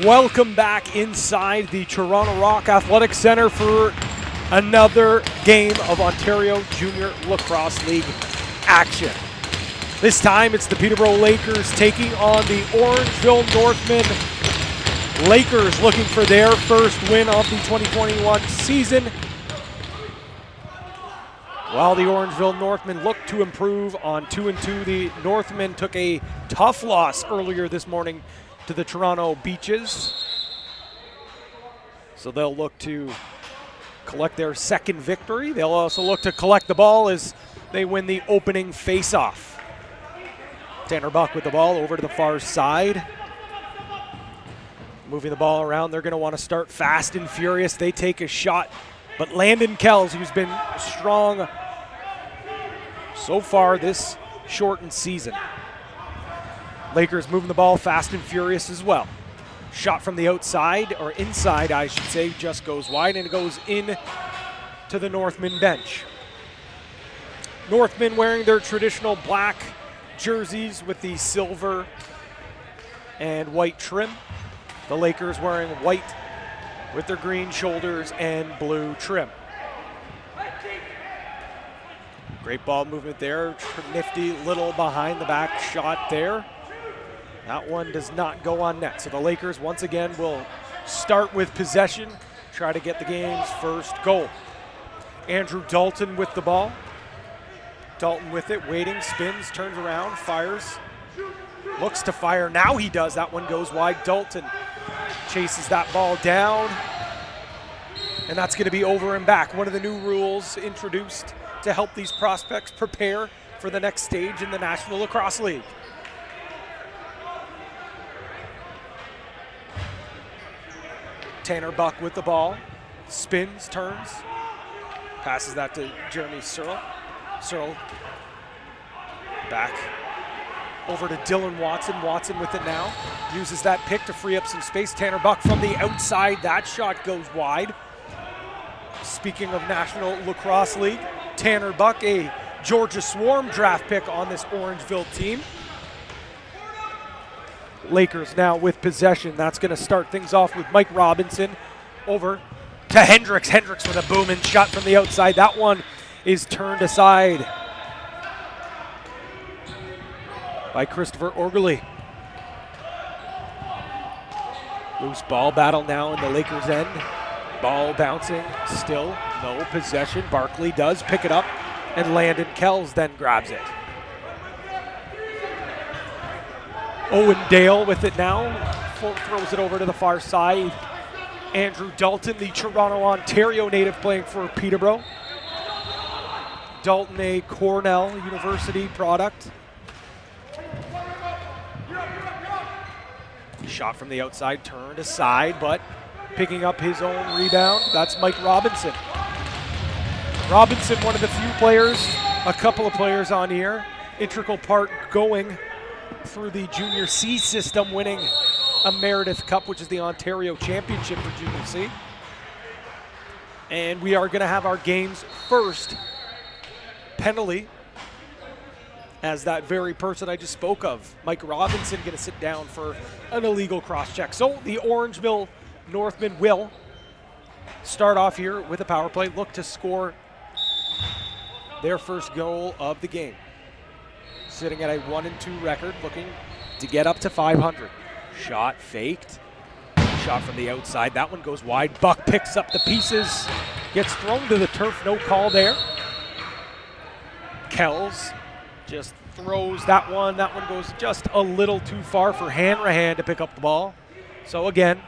Welcome back inside the Toronto Rock Athletic Centre for another game of Ontario Junior Lacrosse League action. This time it's the Peterborough Lakers taking on the Orangeville Northmen. Lakers looking for their first win of the 2021 season, while the Orangeville Northmen look to improve on 2-2. The Northmen took a tough loss earlier this morning to the Toronto Beaches, so they'll look to collect their second victory. They'll also look to collect the ball as they win the opening face-off. Tanner Buck with the ball over to the far side. Moving the ball around, they're going to want to start fast and furious. They take a shot, but Landon Kells, who's been strong so far this shortened season. Lakers moving the ball fast and furious as well. Shot from the outside, or inside I should say, just goes wide, and it goes in to the Northmen bench. Northmen wearing their traditional black jerseys with the silver and white trim. The Lakers wearing white with their green shoulders and blue trim. Great ball movement there. Nifty little behind the back shot there. That one does not go on net. So the Lakers once again will start with possession, try to get the game's first goal. Andrew Dalton with the ball. Dalton with it, waiting, spins, turns around, fires. Looks to fire, now he does. That one goes wide. Dalton chases that ball down, and that's going to be over and back. One of the new rules introduced to help these prospects prepare for the next stage in the National Lacrosse League. Tanner Buck with the ball, spins, turns, passes that to Jeremy Searle. Searle back over to Dylan Watson. Watson with it now, uses that pick to free up some space. Tanner Buck from the outside, that shot goes wide. Speaking of National Lacrosse League, Tanner Buck, a Georgia Swarm draft pick on this Orangeville team. Lakers now with possession. That's going to start things off with Mike Robinson over to Hendricks. Hendricks with a booming shot from the outside. That one is turned aside by Christopher Orgerly. Loose ball battle now in the Lakers' end. Ball bouncing, still no possession. Barkley does pick it up, and Landon Kells then grabs it. Owen Dale with it now, throws it over to the far side. Andrew Dalton, the Toronto, Ontario native playing for Peterborough. Dalton, a Cornell University product. Shot from the outside, turned aside, but picking up his own rebound. That's Mike Robinson. Robinson, one of the few players, a couple of players on here, integral part going through the Junior C system, winning a Meredith Cup, which is the Ontario Championship for Junior C. And we are going to have our game's first penalty, as that very person I just spoke of, Mike Robinson, going to sit down for an illegal cross-check. So the Orangeville Northmen will start off here with a power play, look to score their first goal of the game. Sitting at a 1-2 record, looking to get up to 500. Shot faked. Shot from the outside. That one goes wide. Buck picks up the pieces. Gets thrown to the turf. No call there. Kells just throws that one. That one goes just a little too far for Hanrahan to pick up the ball. So again,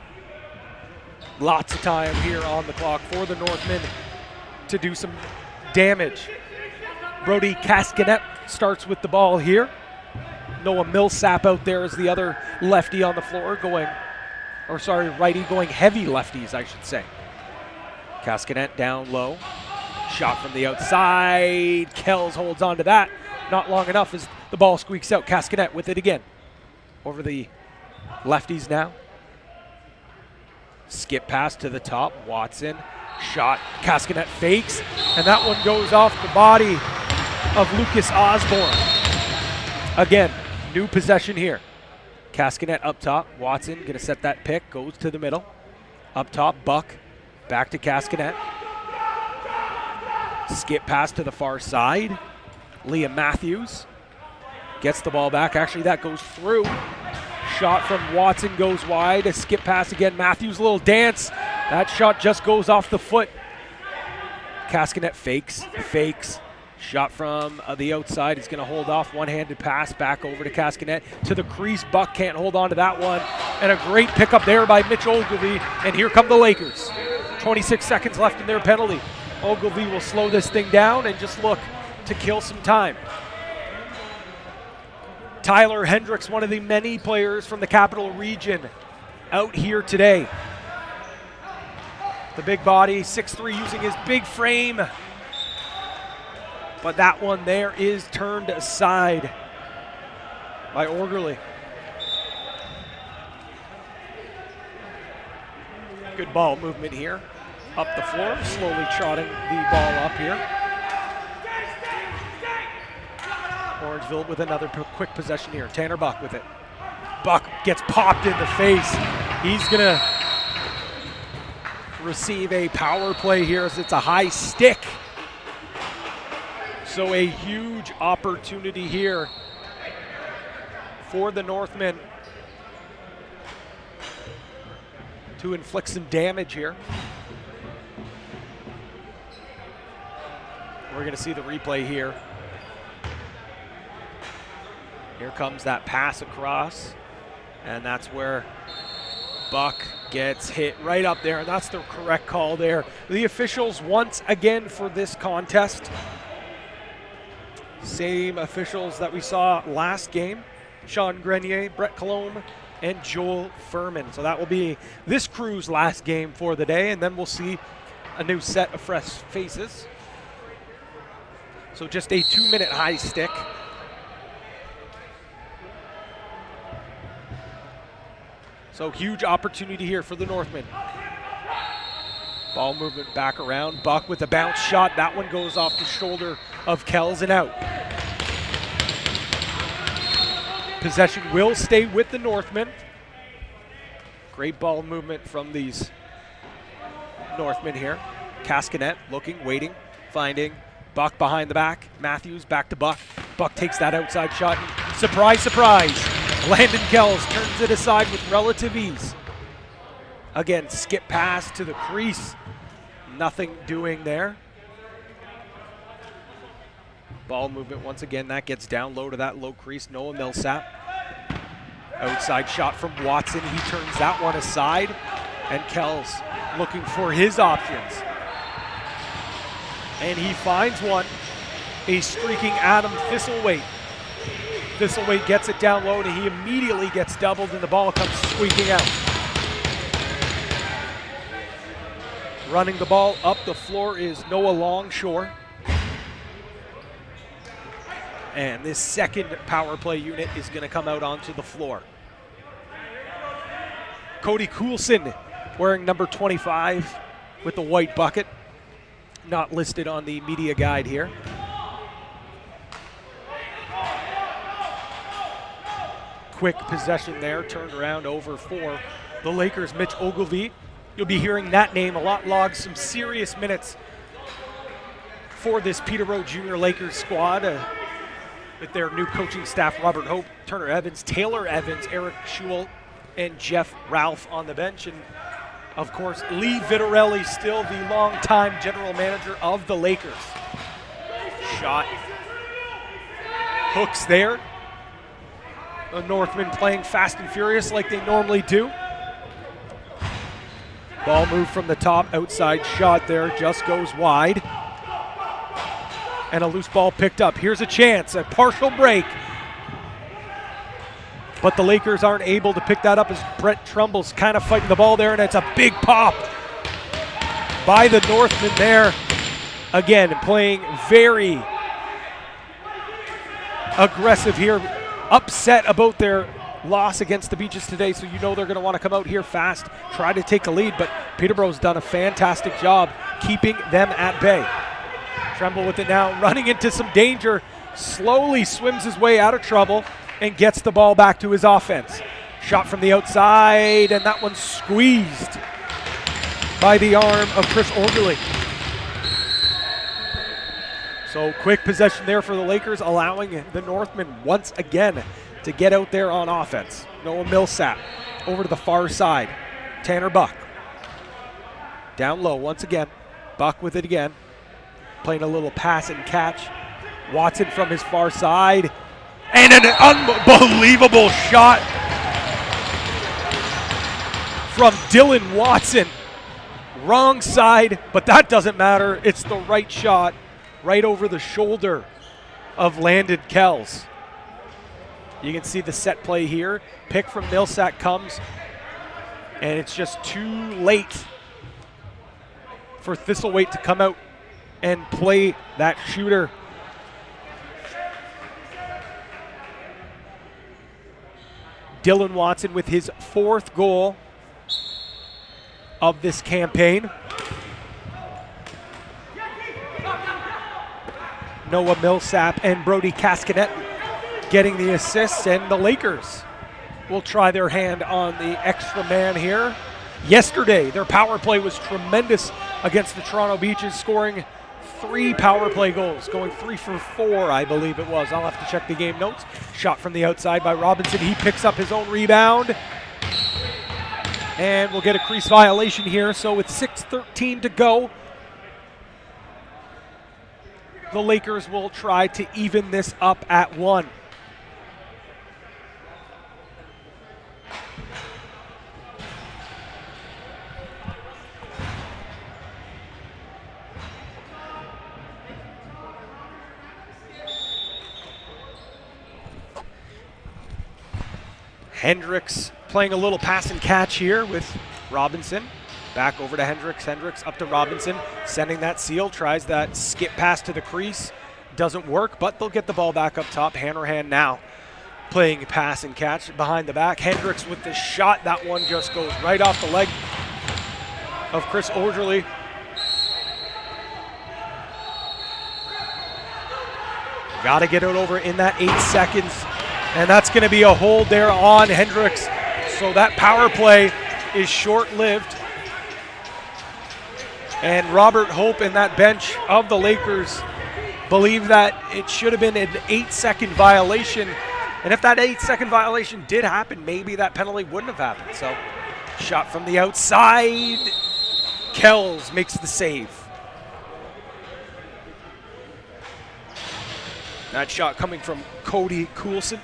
lots of time here on the clock for the Northmen to do some damage. Brody Cascanet starts with the ball here. Noah Millsap out there is the other lefty on the floor righty going heavy lefties, I should say. Cascanet down low. Shot from the outside. Kells holds on to that. Not long enough as the ball squeaks out. Cascanet with it again. Over the lefties now. Skip pass to the top. Watson. Shot. Cascanet fakes. And that one goes off the body of Lucas Osborne. Again, new possession here. Cascanet up top. Watson going to set that pick. Goes to the middle. Up top, Buck. Back to Cascanet. Skip pass to the far side. Liam Matthews gets the ball back. Actually, that goes through. Shot from Watson goes wide. A skip pass again. Matthews, a little dance. That shot just goes off the foot. Cascanet fakes. Shot from the outside. He's going to hold off. One-handed pass back over to Cascanet. To the crease. Buck can't hold on to that one. And a great pickup there by Mitch Ogilvie. And here come the Lakers. 26 seconds left in their penalty. Ogilvie will slow this thing down and just look to kill some time. Tyler Hendricks, one of the many players from the Capital Region, out here today. The big body, 6'3", using his big frame. But that one there is turned aside by Orgerly. Good ball movement here. Up the floor, slowly trotting the ball up here. Orangeville with another quick possession here. Tanner Buck with it. Buck gets popped in the face. He's gonna receive a power play here as it's a high stick. So a huge opportunity here for the Northmen to inflict some damage here. We're going to see the replay here. Here comes that pass across, and that's where Buck gets hit right up there, and that's the correct call there. The officials once again for this contest, same officials that we saw last game, Sean Grenier, Brett Colombe, and Joel Furman. So that will be this crew's last game for the day, and then we'll see a new set of fresh faces. So just a 2-minute high stick. So huge opportunity here for the Northmen. Ball movement back around. Buck with a bounce shot. That one goes off the shoulder of Kells and out. Possession will stay with the Northmen. Great ball movement from these Northmen here. Cascanet looking, waiting, finding. Buck behind the back. Matthews back to Buck. Buck takes that outside shot. And surprise, surprise. Landon Kells turns it aside with relative ease. Again, skip pass to the crease. Nothing doing there. Ball movement once again. That gets down low to that low crease. Noah Millsap. Outside shot from Watson. He turns that one aside. And Kells looking for his options. And he finds one. A streaking Adam Thistlewaite. Thistlewaite gets it down low, and he immediately gets doubled, and the ball comes squeaking out. Running the ball up the floor is Noah Longshore. And this second power play unit is going to come out onto the floor. Cody Coulson wearing number 25 with the white bucket. Not listed on the media guide here. Quick possession there, turned around over for the Lakers. Mitch Ogilvie, you'll be hearing that name a lot. Logged some serious minutes for this Peterborough Junior Lakers squad with their new coaching staff, Robert Hope, Turner Evans, Taylor Evans, Eric Schewel, and Jeff Ralph on the bench. And of course, Lee Vitarelli, still the longtime general manager of the Lakers. Shot. Hooks there. The Northmen playing fast and furious like they normally do. Ball moved from the top, outside shot there, just goes wide. And a loose ball picked up. Here's a chance, a partial break. But the Lakers aren't able to pick that up as Brett Trumbull's kind of fighting the ball there, and it's a big pop by the Northmen there. Again, playing very aggressive here. Upset about their loss against the Beaches today, so you know they're going to want to come out here fast, try to take a lead, but Peterborough's done a fantastic job keeping them at bay. Tremble with it now, running into some danger, slowly swims his way out of trouble and gets the ball back to his offense. Shot from the outside, and that one's squeezed by the arm of Chris Orangeville. So quick possession there for the Lakers, allowing the Northmen once again to get out there on offense. Noah Millsap over to the far side. Tanner Buck down low once again. Buck with it again. Playing a little pass and catch. Watson from his far side. And an unbelievable shot from Dylan Watson. Wrong side, but that doesn't matter. It's the right shot, right over the shoulder of Landon Kells. You can see the set play here. Pick from Millsap comes, and it's just too late for Thistlethwaite to come out and play that shooter. Dylan Watson with his 4th goal of this campaign. Noah Millsap and Brody Cascanet getting the assists, and the Lakers will try their hand on the extra man here. Yesterday, their power play was tremendous against the Toronto Beaches, scoring 3 power play goals, going 3 for 4, I believe it was. I'll have to check the game notes. Shot from the outside by Robinson. He picks up his own rebound. And we'll get a crease violation here. So with 6:13 to go, the Lakers will try to even this up at 1. Hendricks playing a little pass and catch here with Robinson. Back over to Hendricks. Hendricks up to Robinson, sending that seal, tries that skip pass to the crease. Doesn't work, but they'll get the ball back up top. Hanrahan now playing pass and catch behind the back. Hendricks with the shot. That one just goes right off the leg of Chris Orangeville. Got to get it over in that 8 seconds. And that's going to be a hold there on Hendricks. So that power play is short-lived. And Robert Hope and that bench of the Lakers believe that it should have been an 8-second violation. And if that 8-second violation did happen, maybe that penalty wouldn't have happened. So shot from the outside. Kells makes the save. That shot coming from Cody Coulson.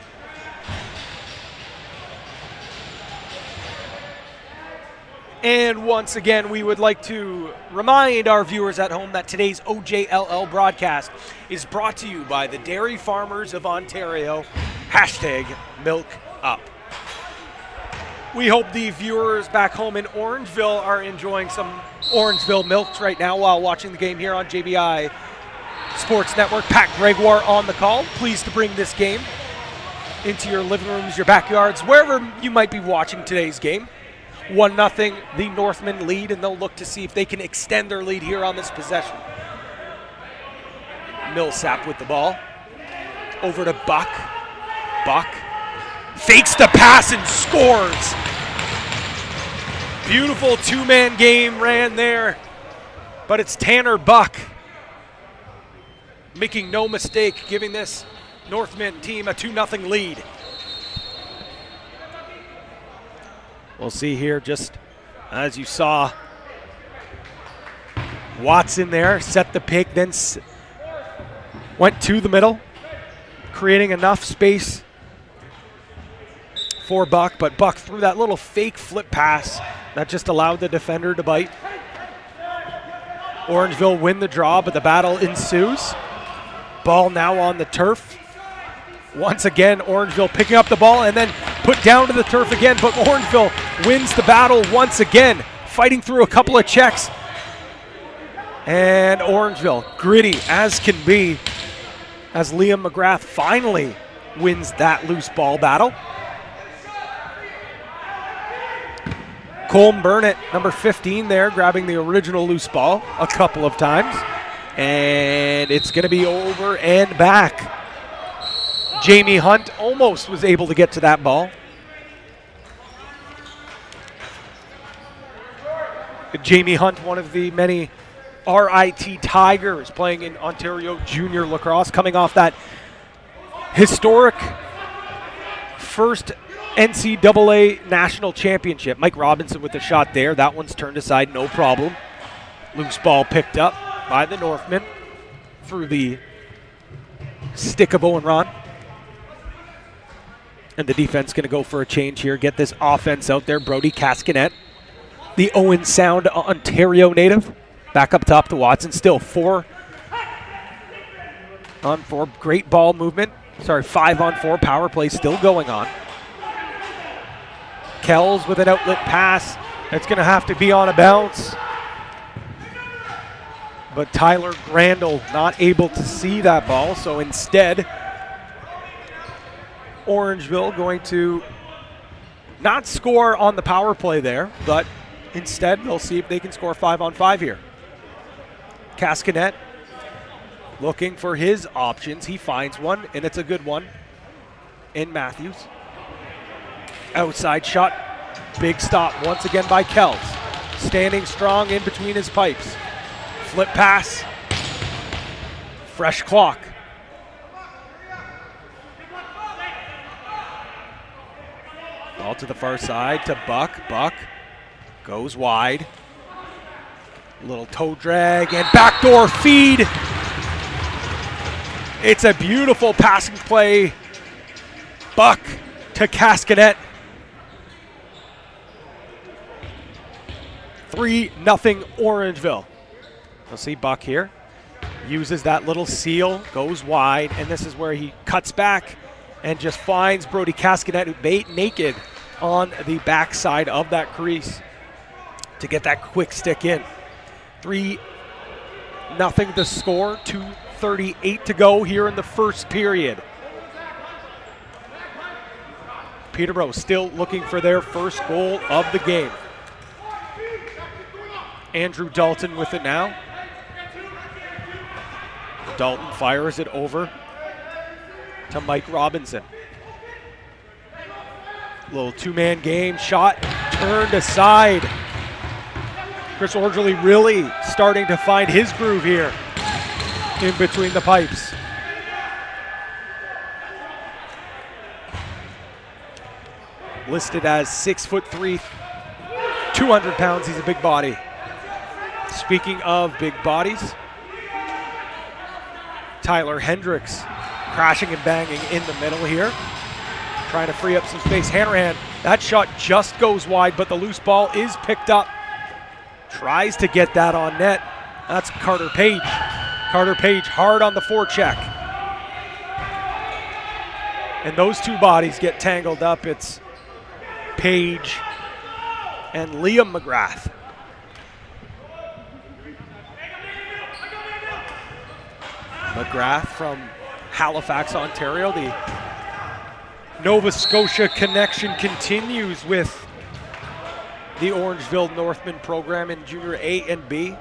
And once again, we would like to remind our viewers at home that today's OJLL broadcast is brought to you by the Dairy Farmers of Ontario, #MilkUp. We hope the viewers back home in Orangeville are enjoying some Orangeville milks right now while watching the game here on JVI Sports Network. Pat Gregoire on the call. Pleased to bring this game into your living rooms, your backyards, wherever you might be watching today's game. 1-0, the Northmen lead, and they'll look to see if they can extend their lead here on this possession. Millsap with the ball. Over to Buck. Buck fakes the pass and scores. Beautiful 2-man game ran there, but it's Tanner Buck making no mistake, giving this Northmen team a 2-0 lead. We'll see here, just as you saw, Watson there, set the pick, then went to the middle, creating enough space for Buck, but Buck threw that little fake flip pass that just allowed the defender to bite. Orangeville win the draw, but the battle ensues. Ball now on the turf. Once again, Orangeville picking up the ball and then put down to the turf again, but Orangeville wins the battle once again, fighting through a couple of checks. And Orangeville, gritty as can be, as Liam McGrath finally wins that loose ball battle. Colm Burnett, number 15 there, grabbing the original loose ball a couple of times. And it's going to be over and back. Jamie Hunt almost was able to get to that ball. Jamie Hunt, one of the many RIT Tigers playing in Ontario Junior Lacrosse, coming off that historic first NCAA National Championship. Mike Robinson with a shot there. That one's turned aside, no problem. Loose ball picked up by the Northmen through the stick of Owen Ron. And the defense going to go for a change here, get this offense out there. Brody Cascanet, the Owen Sound Ontario native. Back up top to Watson, still 4 on 4. Great ball movement. 5 on 4. Power play still going on. Kells with an outlet pass. That's going to have to be on a bounce. But Tyler Grandel not able to see that ball, so instead, Orangeville going to not score on the power play there, but instead they'll see if they can score 5 on 5 here. Cascanet looking for his options. He finds one, and it's a good one in Matthews. Outside shot, big stop once again by Kells. Standing strong in between his pipes. Flip pass, fresh clock. Ball to the far side to Buck. Buck goes wide. Little toe drag and backdoor feed. It's a beautiful passing play. Buck to Cascanet. 3-0 Orangeville. You'll see Buck here. Uses that little seal, goes wide, and this is where he cuts back and just finds Brody Cascanet, who bait naked on the backside of that crease to get that quick stick in. 3-0 the score, 2:38 to go here in the first period. Peterborough still looking for their first goal of the game. Andrew Dalton with it now. Dalton fires it over to Mike Robinson. Little two-man game, shot turned aside. Chris Orgeley really starting to find his groove here in between the pipes. Listed as 6'3", 200 pounds. He's a big body. Speaking of big bodies, Tyler Hendricks crashing and banging in the middle here. Trying to free up some space. Hanrahan, that shot just goes wide, but the loose ball is picked up. Tries to get that on net. That's Carter Page. Carter Page hard on the forecheck. And those two bodies get tangled up. It's Page and Liam McGrath. McGrath from Halifax, Ontario. The Nova Scotia connection continues with the Orangeville Northmen program in Junior A and B.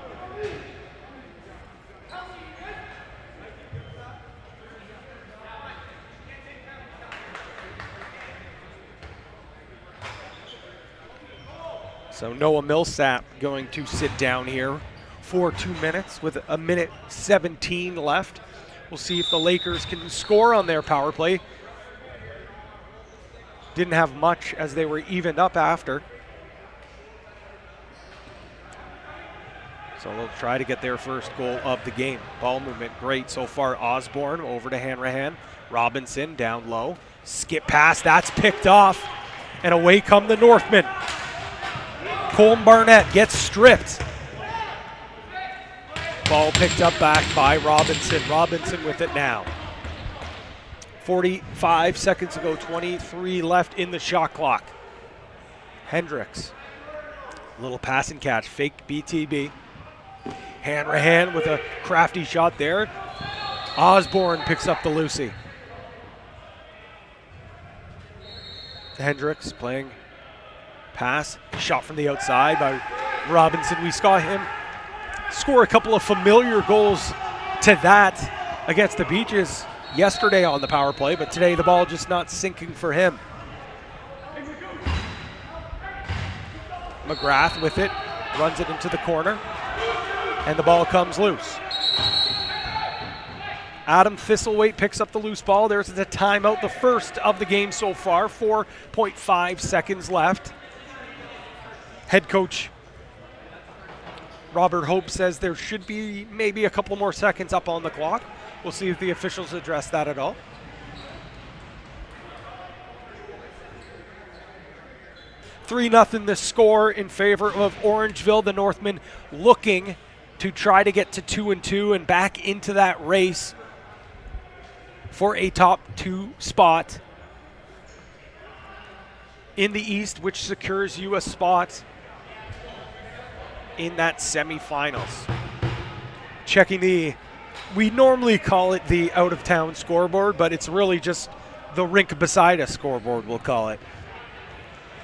So Noah Millsap going to sit down here for 2 minutes with 1:17 left. We'll see if the Lakers can score on their power play. Didn't have much as they were evened up after. So they'll try to get their first goal of the game. Ball movement great so far. Osborne over to Hanrahan. Robinson down low. Skip pass, that's picked off. And away come the Northmen. Colm Barnett gets stripped. Ball picked up back by Robinson. Robinson with it now. 45 seconds ago, 23 left in the shot clock. Hendricks. Little pass and catch, fake BTB. Hanrahan with a crafty shot there. Osborne picks up the Lucy. Hendricks playing pass, shot from the outside by Robinson. We saw him score a couple of familiar goals to that against the Beaches yesterday on the power play, but today the ball just not sinking for him. McGrath with it, runs it into the corner, and the ball comes loose. Adam Thistlethwaite picks up the loose ball. There's a timeout, the first of the game so far, 4.5 seconds left. Head coach Robert Hope says there should be maybe a couple more seconds up on the clock. We'll see if the officials address that at all. (3-0) the score in favor of Orangeville. The Northmen looking to try to get to 2-2 and back into that race for a top 2 spot in the East, which secures you a spot in that semifinals. Checking we normally call it the out-of-town scoreboard, but it's really just the rink beside us scoreboard, we'll call it.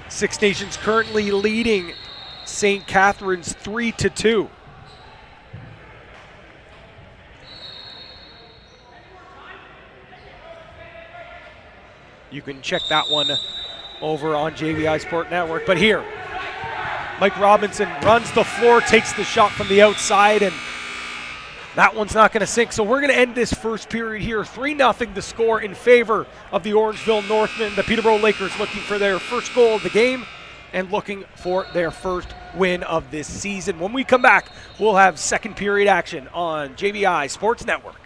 Six Nations currently leading St. Catharines 3-2. You can check that one over on JVI Sports Network. But here, Mike Robinson runs the floor, takes the shot from the outside, and that one's not going to sink. So we're going to end this first period here. 3-0 the score in favor of the Orangeville Northmen. The Peterborough Lakers looking for their first goal of the game and looking for their first win of this season. When we come back, we'll have second period action on JVI Sports Network.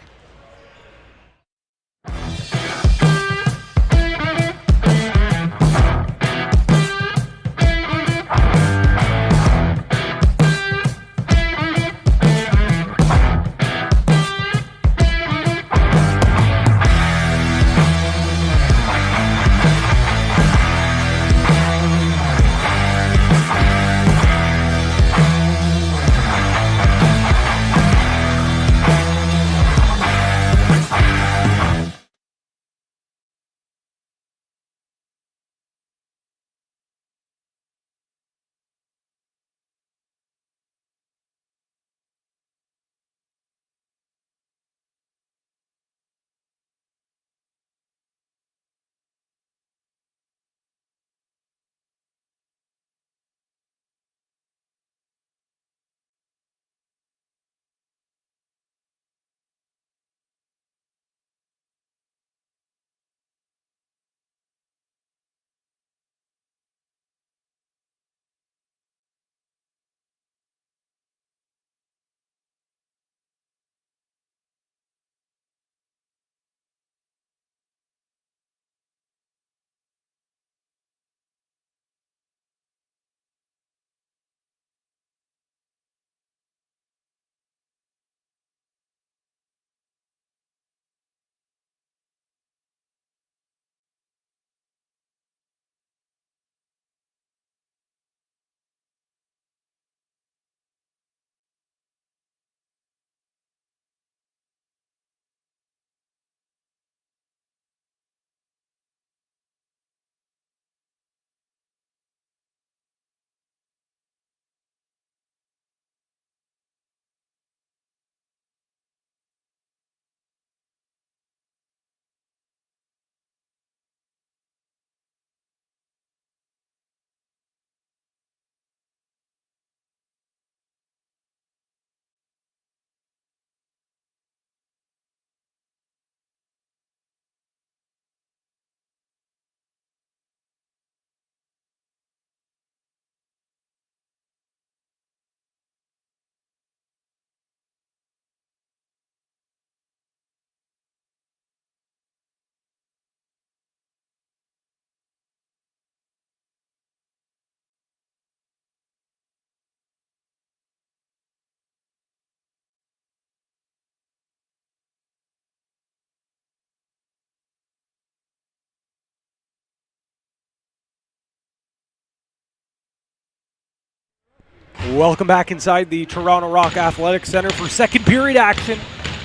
Welcome back inside the Toronto Rock Athletic Center for second period action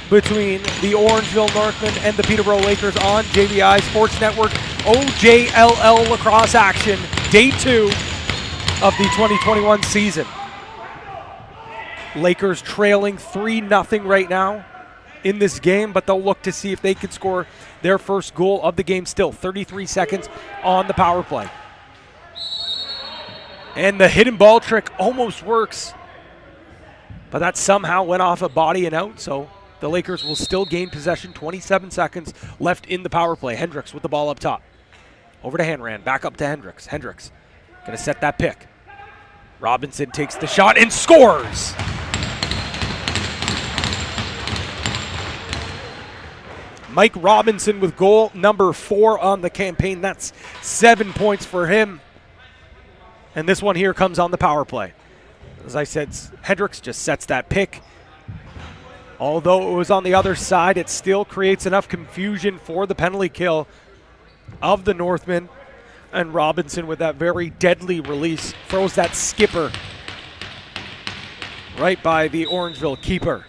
between the Orangeville Northmen and the Peterborough Lakers on JVI Sports Network. OJLL lacrosse action, day 2 of the 2021 season. Lakers trailing 3-0 right now in this game, but they'll look to see if they can score their first goal of the game still. 33 seconds on the power play. And the hidden ball trick almost works, but that somehow went off a body and out, so the Lakers will still gain possession. 27 seconds left in the power play. Hendricks with the ball up top. Over to Hanran, back up to Hendricks. Hendricks gonna set that pick. Robinson takes the shot and scores! Mike Robinson with goal number 4 on the campaign. That's 7 points for him. And this one here comes on the power play. As I said, Hendricks just sets that pick. Although it was on the other side, it still creates enough confusion for the penalty kill of the Northmen. And Robinson with that very deadly release throws that skipper right by the Orangeville keeper,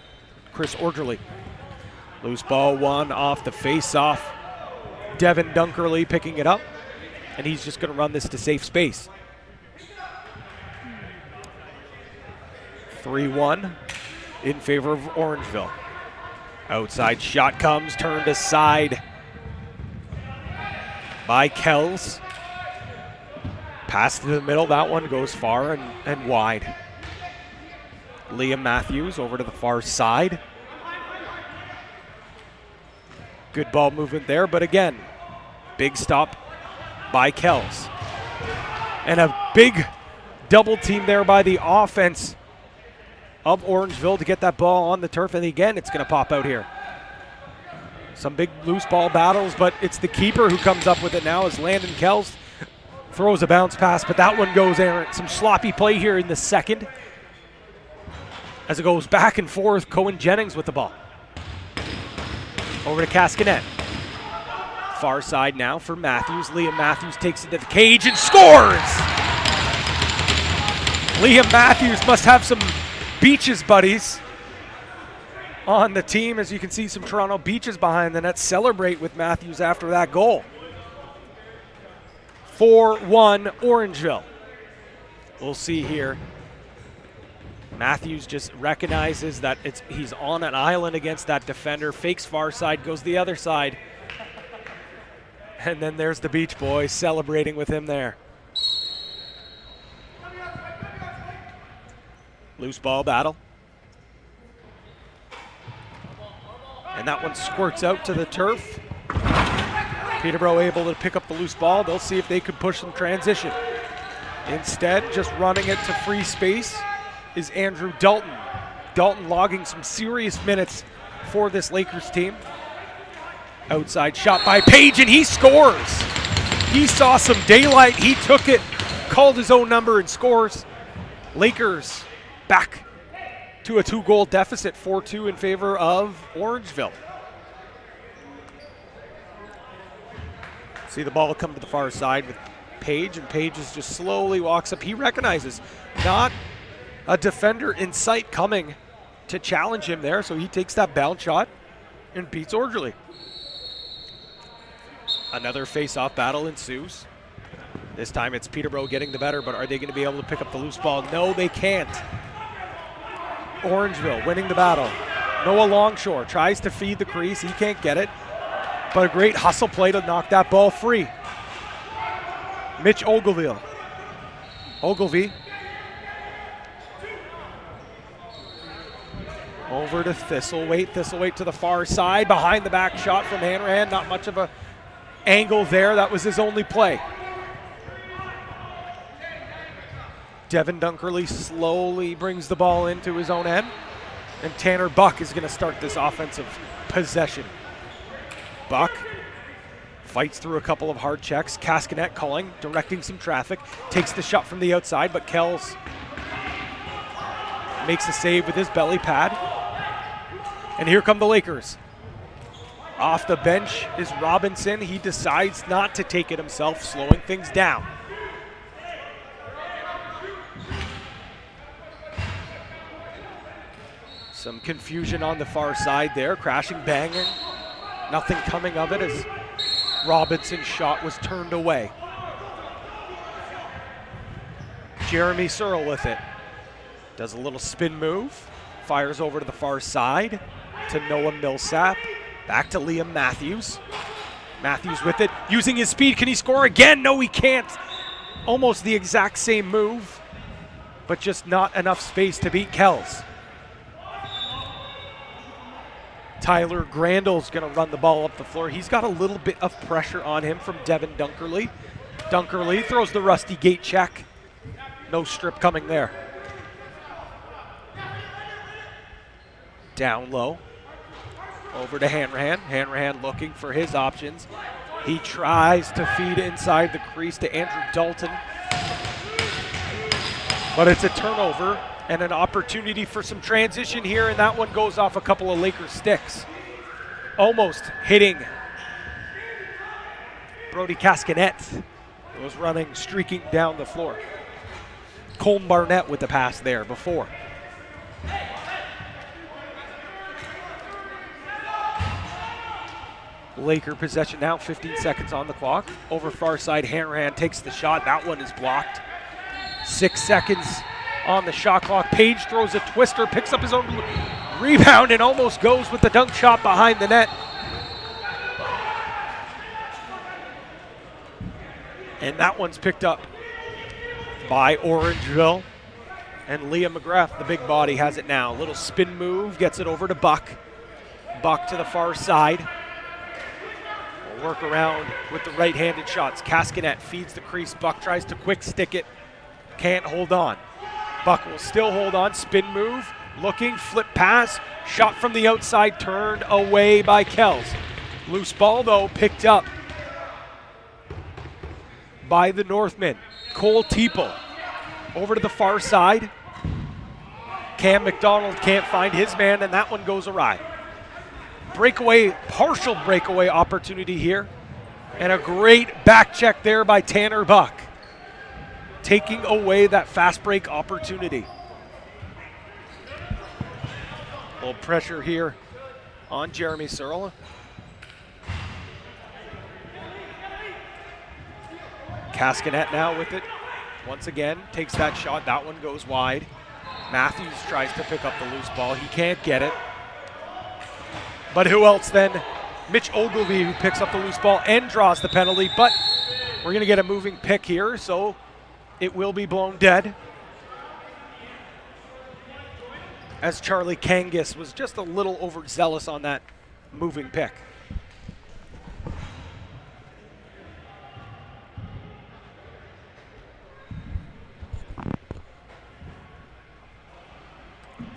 Chris Orderly. Loose ball 1 off the face-off. Devin Dunkerley picking it up, and he's just going to run this to safe space. 3-1 in favor of Orangeville. Outside shot comes, turned aside by Kells. Pass to the middle, that one goes far and wide. Liam Matthews over to the far side. Good ball movement there, but again, big stop by Kells. And a big double team there by the offense of Orangeville to get that ball on the turf, and again, it's going to pop out here. Some big loose ball battles, but it's the keeper who comes up with it now as Landon Kells throws a bounce pass, but that one goes errant. Some sloppy play here in the second as it goes back and forth. Cohen Jennings with the ball. Over to Cascanet. Far side now for Matthews. Liam Matthews takes it to the cage and scores! Liam Matthews must have some Beaches buddies on the team. As you can see, some Toronto Beaches behind the net celebrate with Matthews after that goal. 4-1 Orangeville. We'll see here. Matthews just recognizes that he's on an island against that defender, fakes far side, goes the other side. And then there's the Beach Boys celebrating with him there. Loose ball battle. And that one squirts out to the turf. Peterborough able to pick up the loose ball. They'll see if they could push some transition. Instead, just running it to free space is Andrew Dalton. Dalton logging some serious minutes for this Lakers team. Outside shot by Page, and he scores. He saw some daylight. He took it, called his own number, and scores. Lakers back to a 2-goal deficit, 4-2 in favor of Orangeville. See the ball come to the far side with Page, and Page just slowly walks up. He recognizes not a defender in sight coming to challenge him there, so he takes that bounce shot and beats Orderly. Another face-off battle ensues. This time it's Peterborough getting the better, but are they going to be able to pick up the loose ball? No, they can't. Orangeville winning the battle. Noah Longshore tries to feed the crease. He can't get it, but a great hustle play to knock that ball free. Mitch Ogilvie. Over to Thistlethwaite. Thistlethwaite to the far side. Behind the back shot from Hanrahan. Not much of a angle there. That was his only play. Devin Dunkerley slowly brings the ball into his own end. And Tanner Buck is going to start this offensive possession. Buck fights through a couple of hard checks. Cascanet calling, directing some traffic. Takes the shot from the outside, but Kells makes the save with his belly pad. And here come the Lakers. Off the bench is Robinson. He decides not to take it himself, slowing things down. Some confusion on the far side there, crashing, banging. Nothing coming of it as Robinson's shot was turned away. Jeremy Searle with it. Does a little spin move, fires over to the far side to Noah Millsap. Back to Liam Matthews. Matthews with it, using his speed. Can he score again? No, he can't. Almost the exact same move. but just not enough space to beat Kells. Tyler Grandal's going to run the ball up the floor. He's got a little bit of pressure on him from Devin Dunkerley. Dunkerley throws the rusty gate check. No strip coming there. Down low. Over to Hanrahan. Hanrahan looking for his options. He tries to feed inside the crease to Andrew Dalton. But it's a turnover and an opportunity for some transition here, and that one goes off a couple of Lakers sticks. Almost hitting Brody Cascanet, who was running, streaking down the floor. Colm Barnett with the pass there before. Laker possession now, 15 seconds on the clock. Over far side, Hanrahan takes the shot. That one is blocked. 6 seconds on the shot clock. Page throws a twister, picks up his own rebound, and almost goes with the dunk shot behind the net. And that one's picked up by Orangeville. And Liam McGrath, the big body, has it now. Little spin move, gets it over to Buck. Buck to the far side. Work around with the right-handed shots. Cascanet feeds the crease. Buck tries to quick stick it. Can't hold on. Buck will still hold on. Spin move. Looking. Flip pass. Shot from the outside. Turned away by Kells. Loose ball, though, picked up by the Northmen. Cole Teeple over to the far side. Cam McDonald can't find his man, and that one goes awry. Breakaway, partial breakaway opportunity here. And a great back check there by Tanner Buck, taking away that fast break opportunity. A little pressure here on Jeremy Searle. Cascanet now with it. Once again, takes that shot. That one goes wide. Matthews tries to pick up the loose ball. He can't get it. But who else then? Mitch Ogilvie, who picks up the loose ball and draws the penalty. But we're going to get a moving pick here, so it will be blown dead, as Charlie Kangas was just a little overzealous on that moving pick.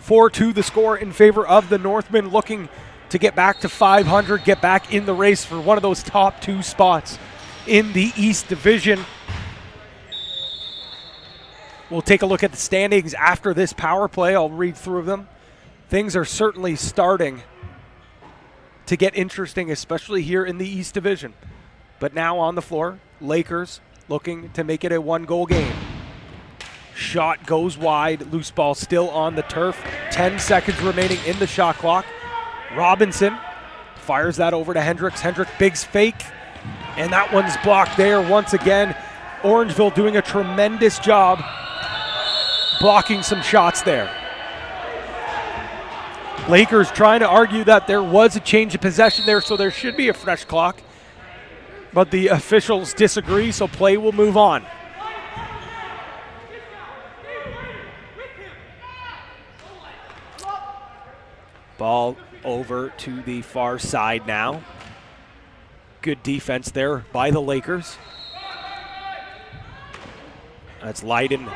(4-2) the score in favor of the Northmen, looking to get back to 500, get back in the race for one of those top two spots in the East Division. We'll take a look at the standings after this power play. I'll read through them. Things are certainly starting to get interesting, especially here in the East Division. But now on the floor, Lakers looking to make it a one-goal game. Shot goes wide, loose ball still on the turf. 10 seconds remaining in the shot clock. Robinson fires that over to Hendricks. Hendricks, big fake, and that one's blocked there once again. Orangeville doing a tremendous job blocking some shots there. Lakers trying to argue that there was a change of possession there, so there should be a fresh clock. But the officials disagree, so play will move on. Ball over to the far side now. Good defense there by the Lakers. That's Leiden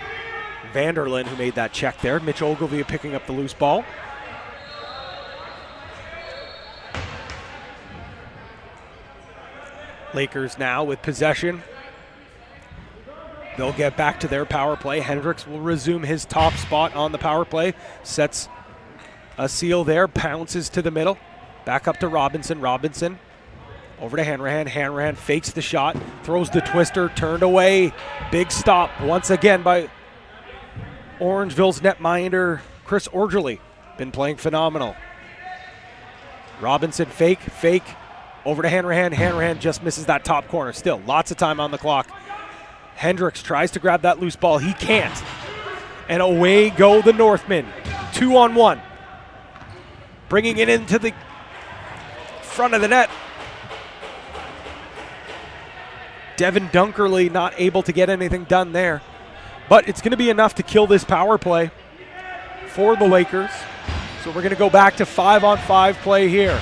Vanderlyn who made that check there. Mitch Ogilvie picking up the loose ball. Lakers now with possession. They'll get back to their power play. Hendricks will resume his top spot on the power play. Sets a seal there, pounces to the middle. Back up to Robinson. Robinson over to Hanrahan. Hanrahan fakes the shot, throws the twister, turned away. Big stop once again by Orangeville's netminder, Chris Orgerly. Been playing phenomenal. Robinson fake, over to Hanrahan. Hanrahan just misses that top corner. Still, lots of time on the clock. Hendricks tries to grab that loose ball. He can't. And away go the Northmen. 2-on-1. Bringing it into the front of the net. Devin Dunkerley not able to get anything done there. But it's going to be enough to kill this power play for the Lakers. So we're going to go back to 5-on-5 play here.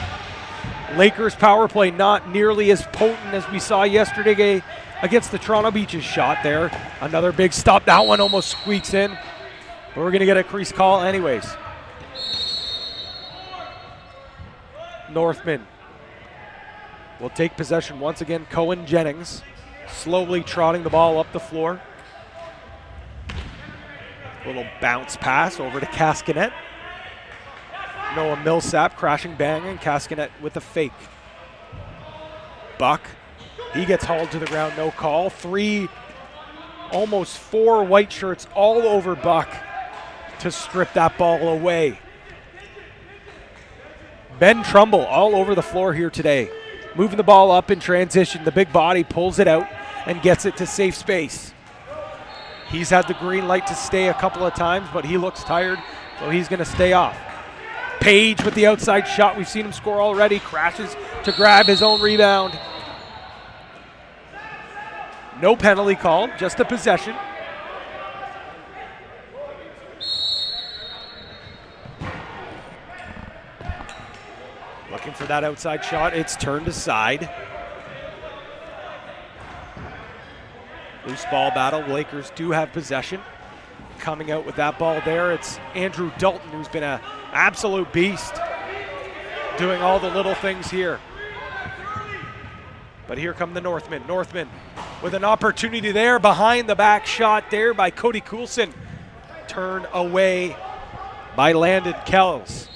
Lakers power play not nearly as potent as we saw yesterday against the Toronto Beaches shot there. Another big stop. That one almost squeaks in. But we're going to get a crease call anyways. Northmen will take possession once again. Cohen Jennings slowly trotting the ball up the floor. Little bounce pass over to Cascanet. Noah Millsap crashing, banging. Cascanet with a fake. Buck, he gets hauled to the ground, no call. Almost four white shirts all over Buck to strip that ball away. Ben Trumbull all over the floor here today. Moving the ball up in transition. The big body pulls it out and gets it to safe space. He's had the green light to stay a couple of times, but he looks tired, so he's going to stay off. Page with the outside shot. We've seen him score already. Crashes to grab his own rebound. No penalty called, just a possession. Looking for that outside shot. It's turned aside. Loose ball battle. Lakers do have possession. Coming out with that ball there, it's Andrew Dalton, who's been an absolute beast, doing all the little things here. But here come the Northmen. Northmen with an opportunity there, behind the back shot there by Cody Coulson. Turned away by Landon Kells.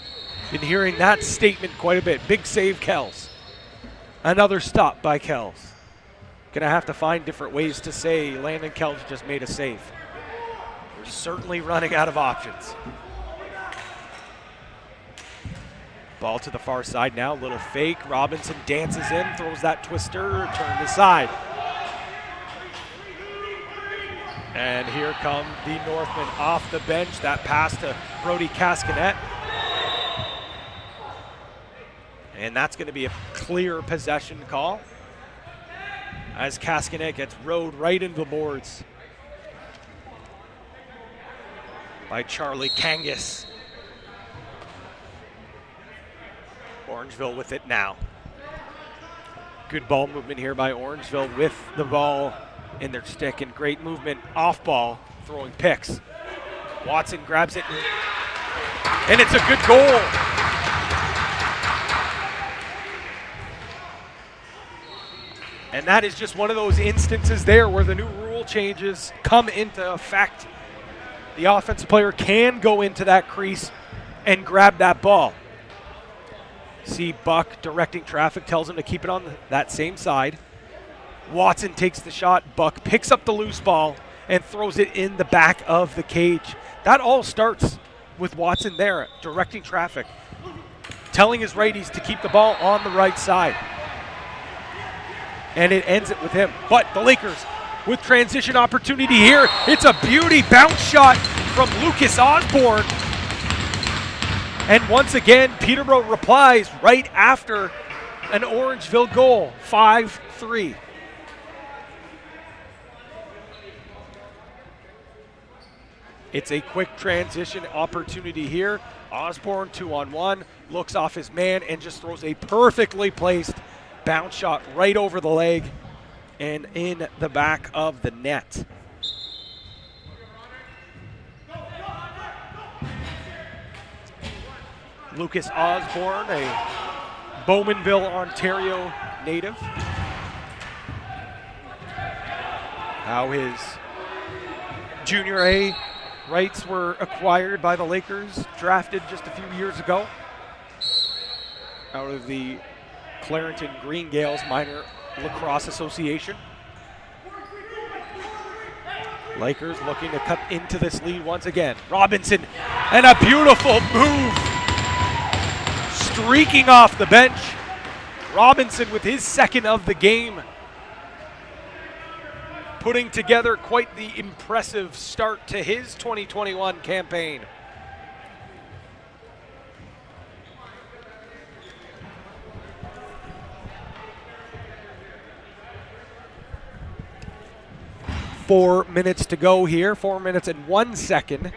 Been hearing that statement quite a bit. Big save, Kells. Another stop by Kells. Gonna have to find different ways to say Landon Kells just made a save. We're certainly running out of options. Ball to the far side now, little fake. Robinson dances in, throws that twister, turned aside. And here come the Northmen off the bench. That pass to Brody Cascanet. And that's going to be a clear possession call as Cascanet gets rode right into the boards by Charlie Kangas. Orangeville with it now. Good ball movement here by Orangeville with the ball in their stick, and great movement off ball, throwing picks. Watson grabs it, and it's a good goal. And that is just one of those instances there where the new rule changes come into effect. The offensive player can go into that crease and grab that ball. See Buck directing traffic, tells him to keep it on that same side. Watson takes the shot. Buck picks up the loose ball and throws it in the back of the cage. That all starts with Watson there, directing traffic, telling his righties to keep the ball on the right side. And it ends it with him. But the Lakers with transition opportunity here. It's a beauty bounce shot from Lucas Osborne. And once again, Peterborough replies right after an Orangeville goal, 5-3. It's a quick transition opportunity here. Osborne 2-on-1, looks off his man and just throws a perfectly placed bounce shot right over the leg and in the back of the net. Lucas Osborne, a Bowmanville, Ontario native. How his Junior A rights were acquired by the Lakers, drafted just a few years ago out of the Clarington Green Gales Minor Lacrosse Association. Lakers looking to cut into this lead once again. Robinson, and a beautiful move. Streaking off the bench. Robinson with his second of the game. Putting together quite the impressive start to his 2021 campaign. 4 minutes to go here, 4 minutes and 1 second.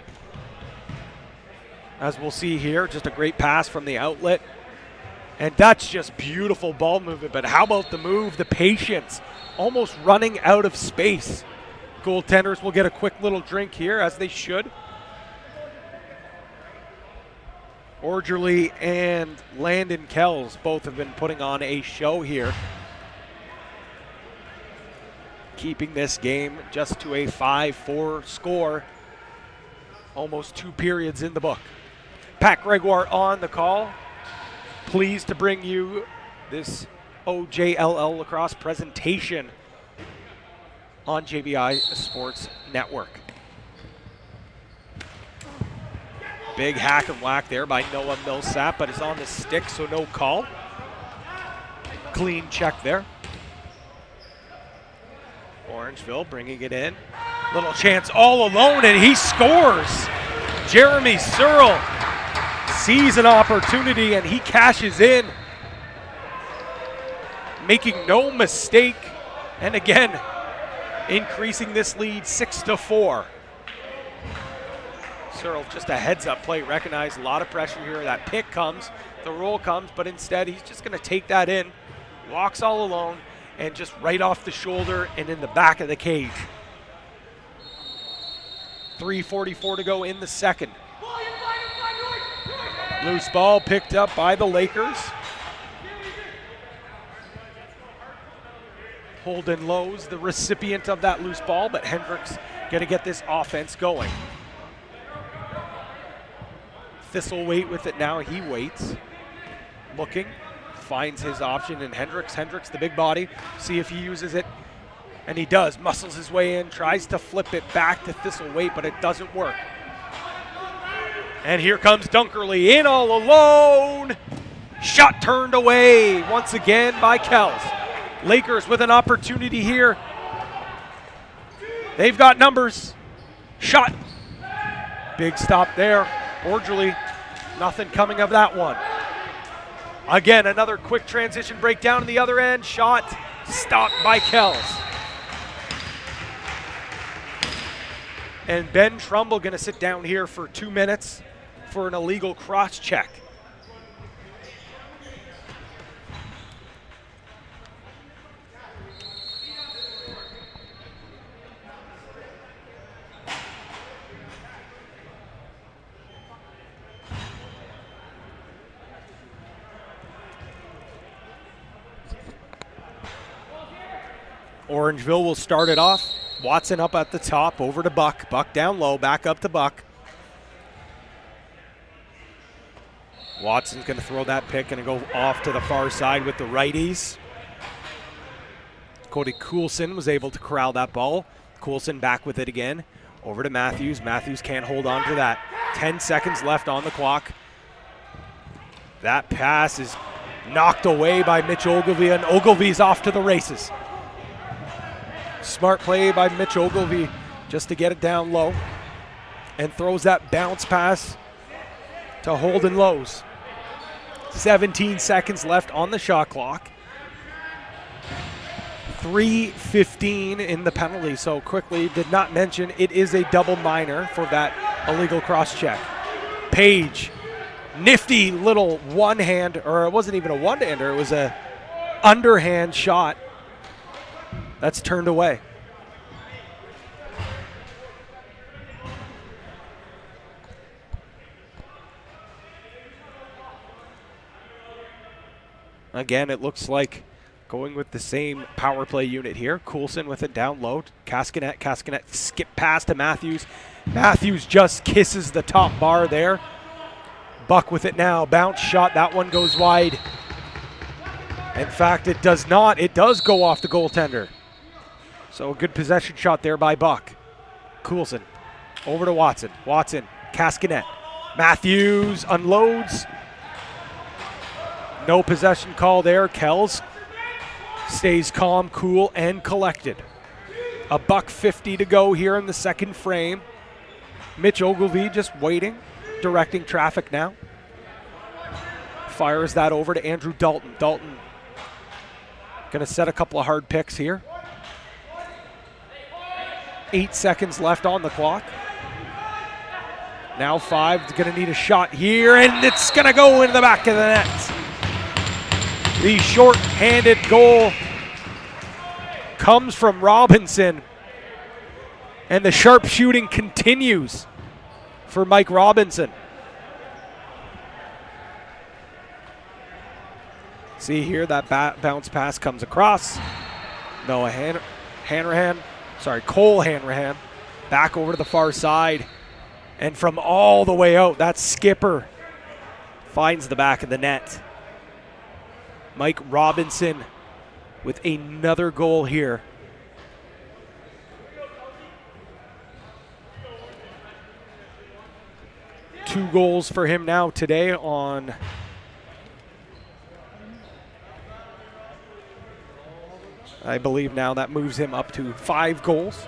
As we'll see here, just a great pass from the outlet. And that's just beautiful ball movement, but how about the move, the patience, almost running out of space. Goaltenders will get a quick little drink here, as they should. Orangeville and Landon Kells both have been putting on a show here, keeping this game just to a 5-4 score. Almost 2 periods in the book. Pat Gregoire on the call. Pleased to bring you this OJLL lacrosse presentation on JVI Sports Network. Big hack and whack there by Noah Millsap, but it's on the stick, so no call. Clean check there. Orangeville bringing it in. Little chance all alone, and he scores. Jeremy Searle sees an opportunity, and he cashes in, making no mistake. And again, increasing this lead 6-4. Searle, just a heads-up play, recognized a lot of pressure here. That pick comes, the roll comes, but instead he's just going to take that in, walks all alone, and just right off the shoulder and in the back of the cage. 3:44 to go in the second. Loose ball picked up by the Lakers. Holden Lowe's the recipient of that loose ball, but Hendricks going to get this offense going. Thistlethwaite with it now. He waits, looking, finds his option, and Hendricks, the big body, see if he uses it, and he does. Muscles his way in, tries to flip it back to Thistlethwaite, but it doesn't work. And here comes Dunkerley in all alone. Shot turned away once again by Kells. Lakers with an opportunity here. They've got numbers. Shot. Big stop there. Orangeville, nothing coming of that one. Again, another quick transition breakdown on the other end. Shot stopped by Kells. And Ben Trumbull going to sit down here for 2 minutes for an illegal cross check. Orangeville will start it off. Watson up at the top, over to Buck. Buck down low, back up to Buck. Watson's going to throw that pick and go off to the far side with the righties. Cody Coulson was able to corral that ball. Coulson back with it again. Over to Matthews. Matthews can't hold on to that. 10 seconds left on the clock. That pass is knocked away by Mitch Ogilvie, and Ogilvie's off to the races. Smart play by Mitch Ogilvie just to get it down low, and throws that bounce pass to Holden Lowe's. 17 seconds left on the shot clock. 3:15 in the penalty, so quickly did not mention it is a double minor for that illegal cross check. Page, nifty little one hand, or it wasn't even a one-hander, it was a underhand shot that's turned away. Again, it looks like going with the same power play unit here. Coulson with it down low. Cascanet skip pass to Matthews. Matthews just kisses the top bar there. Buck with it now. Bounce shot. That one goes wide. In fact, it does not. It does go off the goaltender. So a good possession shot there by Buck. Coulson over to Watson. Watson, Cascanet. Matthews unloads. No possession call there. Kells stays calm, cool, and collected. $1:50 to go here in the second frame. Mitch Ogilvie just waiting, directing traffic now. Fires that over to Andrew Dalton. Dalton going to set a couple of hard picks here. 8 seconds left on the clock. Now 5, going to need a shot here, and it's going to go into the back of the net. The short-handed goal comes from Robinson, and the sharp shooting continues for Mike Robinson. See here, that bounce pass comes across. Cole Hanrahan back over to the far side. And from all the way out, that skipper finds the back of the net. Mike Robinson with another goal here. Two goals for him now today on I believe now that moves him up to 5 goals.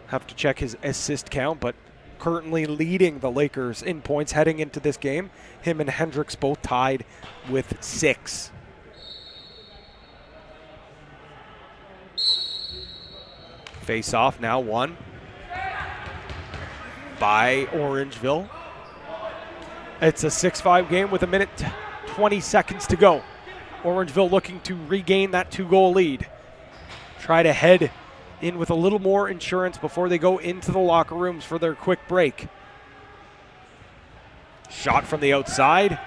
Have to check his assist count, but currently leading the Lakers in points heading into this game. Him and Hendricks both tied with 6. Face off now won by Orangeville. It's a 6-5 game with 1:20 seconds to go. Orangeville looking to regain that 2-goal lead. Try to head in with a little more insurance before they go into the locker rooms for their quick break. Shot from the outside.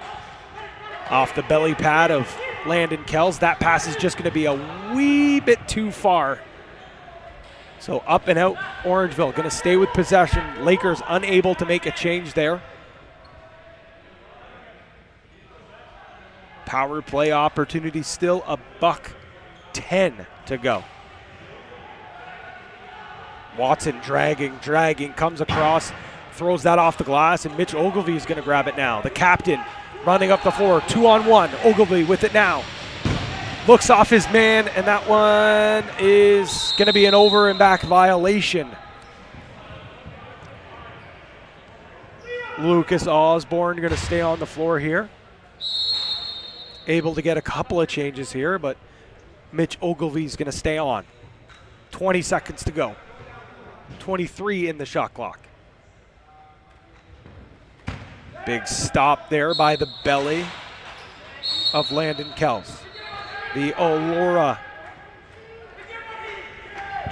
Off the belly pad of Landon Kells. That pass is just going to be a wee bit too far. So up and out, Orangeville going to stay with possession. Lakers unable to make a change there. Power play opportunity still, $1:10 to go. Watson dragging, comes across, throws that off the glass, and Mitch Ogilvie is going to grab it now. The captain running up the floor, 2-on-1. Ogilvie with it now. Looks off his man, and that one is going to be an over and back violation. Lucas Osborne going to stay on the floor here. Able to get a couple of changes here, but Mitch Ogilvie's going to stay on. 20 seconds to go. 23 in the shot clock. Big stop there by the belly of Landon Kells. The Aurora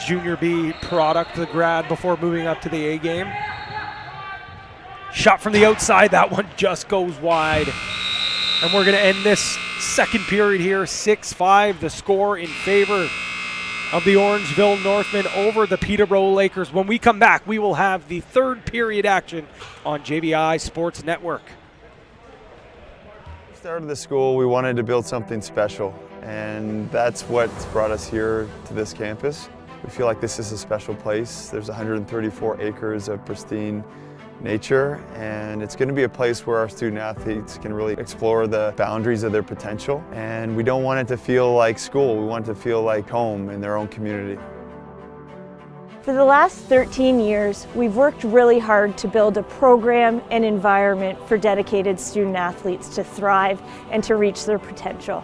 Junior B product, the grad before moving up to the A game. Shot from the outside, that one just goes wide. And we're going to end this second period here, 6-5, the score in favor of the Orangeville Northmen over the Peterborough Lakers. When we come back, we will have the third period action on JVI Sports Network. At the start of the school, we wanted to build something special, and that's what's brought us here to this campus. We feel like this is a special place. There's 134 acres of pristine nature, and it's going to be a place where our student athletes can really explore the boundaries of their potential. And we don't want it to feel like school, we want it to feel like home in their own community. For the last 13 years, we've worked really hard to build a program and environment for dedicated student athletes to thrive and to reach their potential.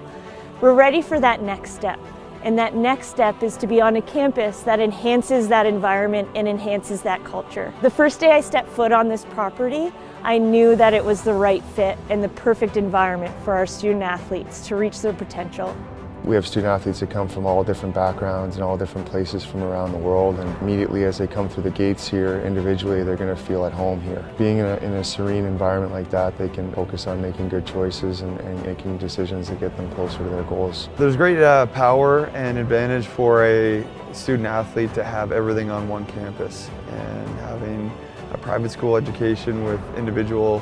We're ready for that next step. And that next step is to be on a campus that enhances that environment and enhances that culture. The first day I stepped foot on this property, I knew that it was the right fit and the perfect environment for our student athletes to reach their potential. We have student athletes that come from all different backgrounds and all different places from around the world, and immediately as they come through the gates here individually, they're going to feel at home here. Being in a serene environment like that, they can focus on making good choices and making decisions that get them closer to their goals. There's great power and advantage for a student athlete to have everything on one campus, and having a private school education with individual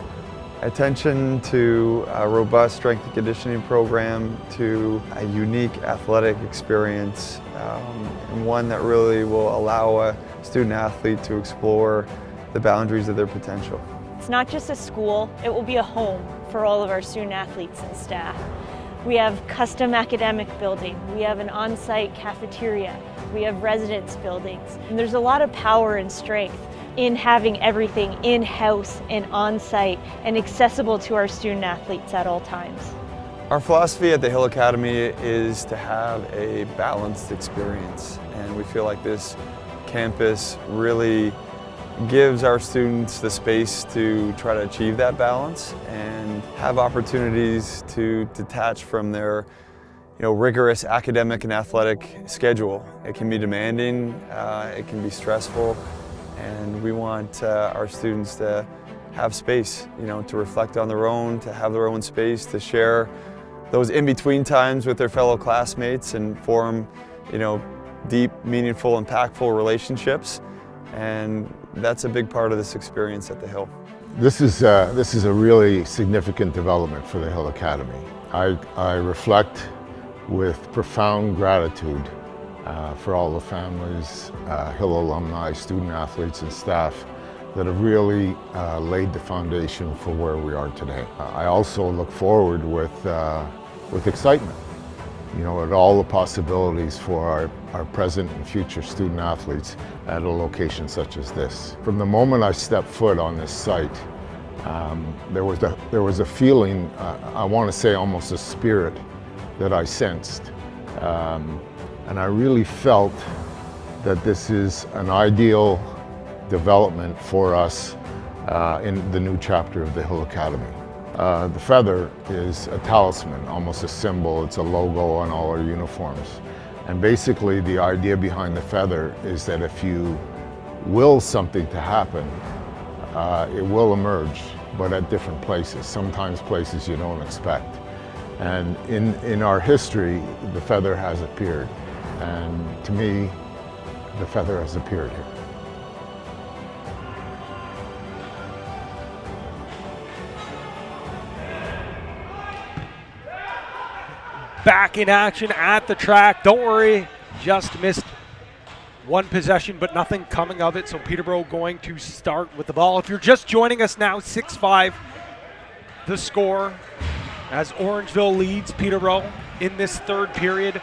attention to a robust strength and conditioning program, to a unique athletic experience, and one that really will allow a student athlete to explore the boundaries of their potential. It's not just a school, it will be a home for all of our student athletes and staff. We have custom academic building, we have an on-site cafeteria, we have residence buildings, and there's a lot of power and strength in having everything in-house and on-site and accessible to our student athletes at all times. Our philosophy at the Hill Academy is to have a balanced experience, and we feel like this campus really gives our students the space to try to achieve that balance and have opportunities to detach from their rigorous academic and athletic schedule. It can be demanding, it can be stressful, and we want our students to have space, to reflect on their own, to have their own space, to share those in-between times with their fellow classmates and form, deep, meaningful, impactful relationships. And that's a big part of this experience at the Hill. This is a really significant development for the Hill Academy. I reflect with profound gratitude for all the families, Hill alumni, student athletes, and staff that have really laid the foundation for where we are today. I also look forward with excitement, at all the possibilities for our present and future student athletes at a location such as this. From the moment I stepped foot on this site, there was a feeling, I want to say almost a spirit, that I sensed. And I really felt that this is an ideal development for us in the new chapter of the Hill Academy. The feather is a talisman, almost a symbol. It's a logo on all our uniforms. And basically the idea behind the feather is that if you will something to happen, it will emerge, but at different places, sometimes places you don't expect. And in our history, the feather has appeared. And to me, the feather has appeared here. Back in action at the track. Don't worry, just missed one possession, but nothing coming of it. So Peterborough going to start with the ball. If you're just joining us now, 6-5 the score as Orangeville leads Peterborough in this third period.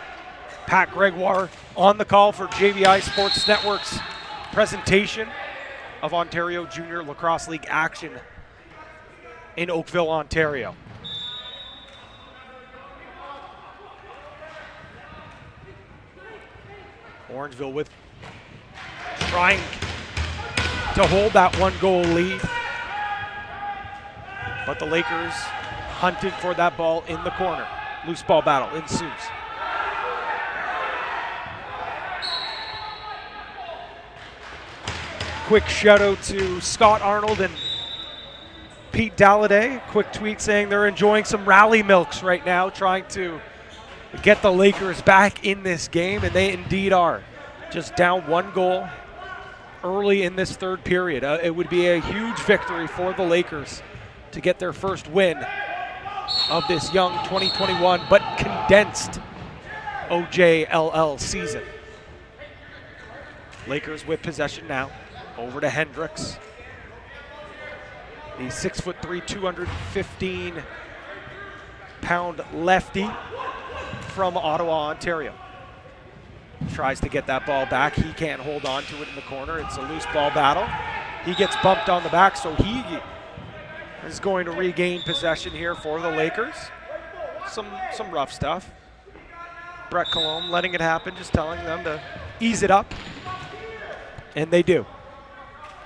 Pat Gregoire on the call for JVI Sports Network's presentation of Ontario Junior Lacrosse League action in Oakville, Ontario. Orangeville with trying to hold that 1-goal lead, but the Lakers hunted for that ball in the corner. Loose ball battle ensues. Quick shout out to Scott Arnold and Pete Dalladay. Quick tweet saying they're enjoying some rally milks right now, trying to get the Lakers back in this game, and they indeed are. Just down 1 goal early in this third period. It would be a huge victory for the Lakers to get their first win of this young 2021 but condensed OJLL season. Lakers with possession now. Over to Hendricks. The 6'3", 215-pound lefty from Ottawa, Ontario. Tries to get that ball back. He can't hold on to it in the corner. It's a loose ball battle. He gets bumped on the back, so he is going to regain possession here for the Lakers. Some rough stuff. Brett Colombe letting it happen, just telling them to ease it up. And they do.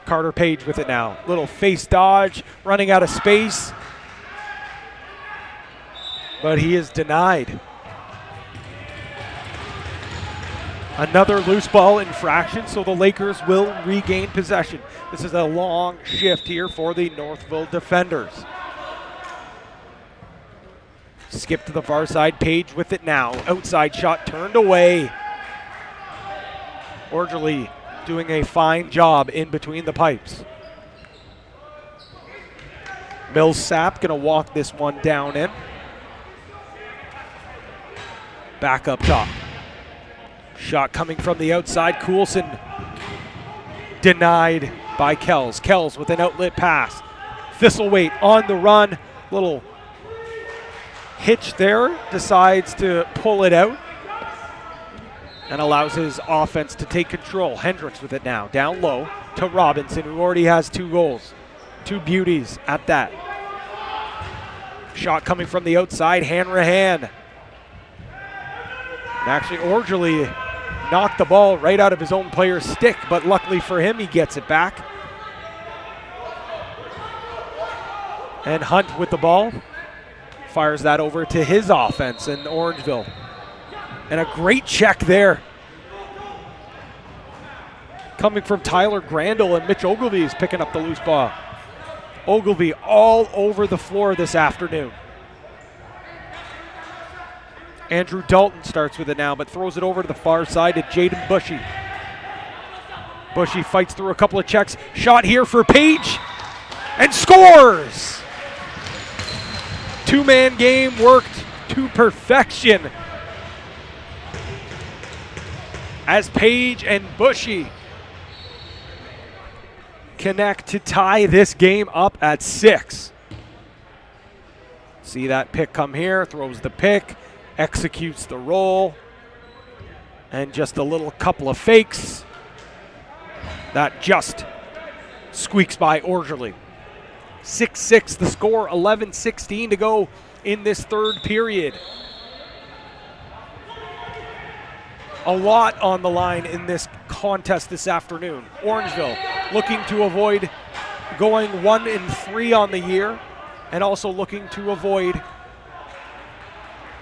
Carter Page with it now. Little face dodge, running out of space. But he is denied. Another loose ball infraction, so the Lakers will regain possession. This is a long shift here for the Northville defenders. Skip to the far side, Page with it now. Outside shot turned away. Orangeville doing a fine job in between the pipes. Millsap gonna walk this one down in. Back up top. Shot coming from the outside. Coulson denied by Kells. Kells with an outlet pass. Thistlethwaite on the run. Little hitch there. Decides to pull it out and allows his offense to take control. Hendricks with it now. Down low to Robinson, who already has 2 goals. 2 beauties at that. Shot coming from the outside, Hanrahan. And actually, Orangeville knocked the ball right out of his own player's stick, but luckily for him, he gets it back. And Hunt with the ball fires that over to his offense in Orangeville. And a great check there. Coming from Tyler Grandel, and Mitch Ogilvie is picking up the loose ball. Ogilvie all over the floor this afternoon. Andrew Dalton starts with it now, but throws it over to the far side to Jaden Bushy. Bushy fights through a couple of checks. Shot here for Page, and scores! Two-man game worked to perfection as Page and Bushy connect to tie this game up at 6. See that pick come here, throws the pick, executes the roll, and just a little couple of fakes that just squeaks by Orangeville. 6-6 the score, 11:16 to go in this third period. A lot on the line in this contest this afternoon. Orangeville looking to avoid going 1-3 on the year, and also looking to avoid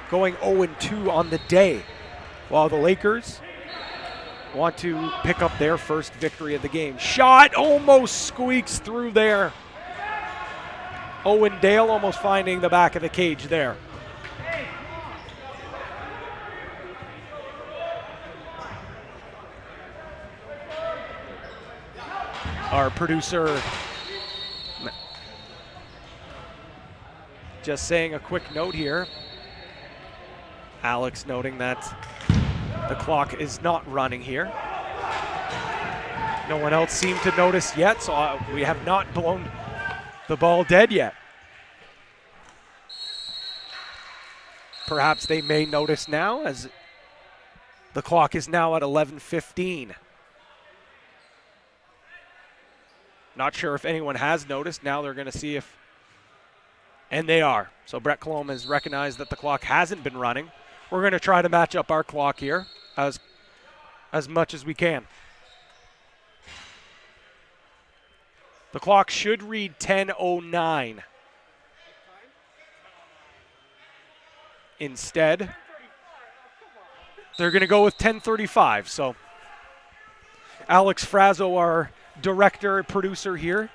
going 0-2 on the day, while the Lakers want to pick up their first victory of the game. Shot almost squeaks through there. Owen Dale almost finding the back of the cage there. Our producer just saying a quick note here. Alex noting that the clock is not running here. No one else seemed to notice yet, so we have not blown the ball dead yet. Perhaps they may notice now, as the clock is now at 11:15. Not sure if anyone has noticed. Now they're going to see if, and they are. So Brett Colomb has recognized that the clock hasn't been running. We're going to try to match up our clock here as much as we can. The clock should read 10:09. Instead, they're going to go with 10:35. So Alex Frazzo, our director, producer here,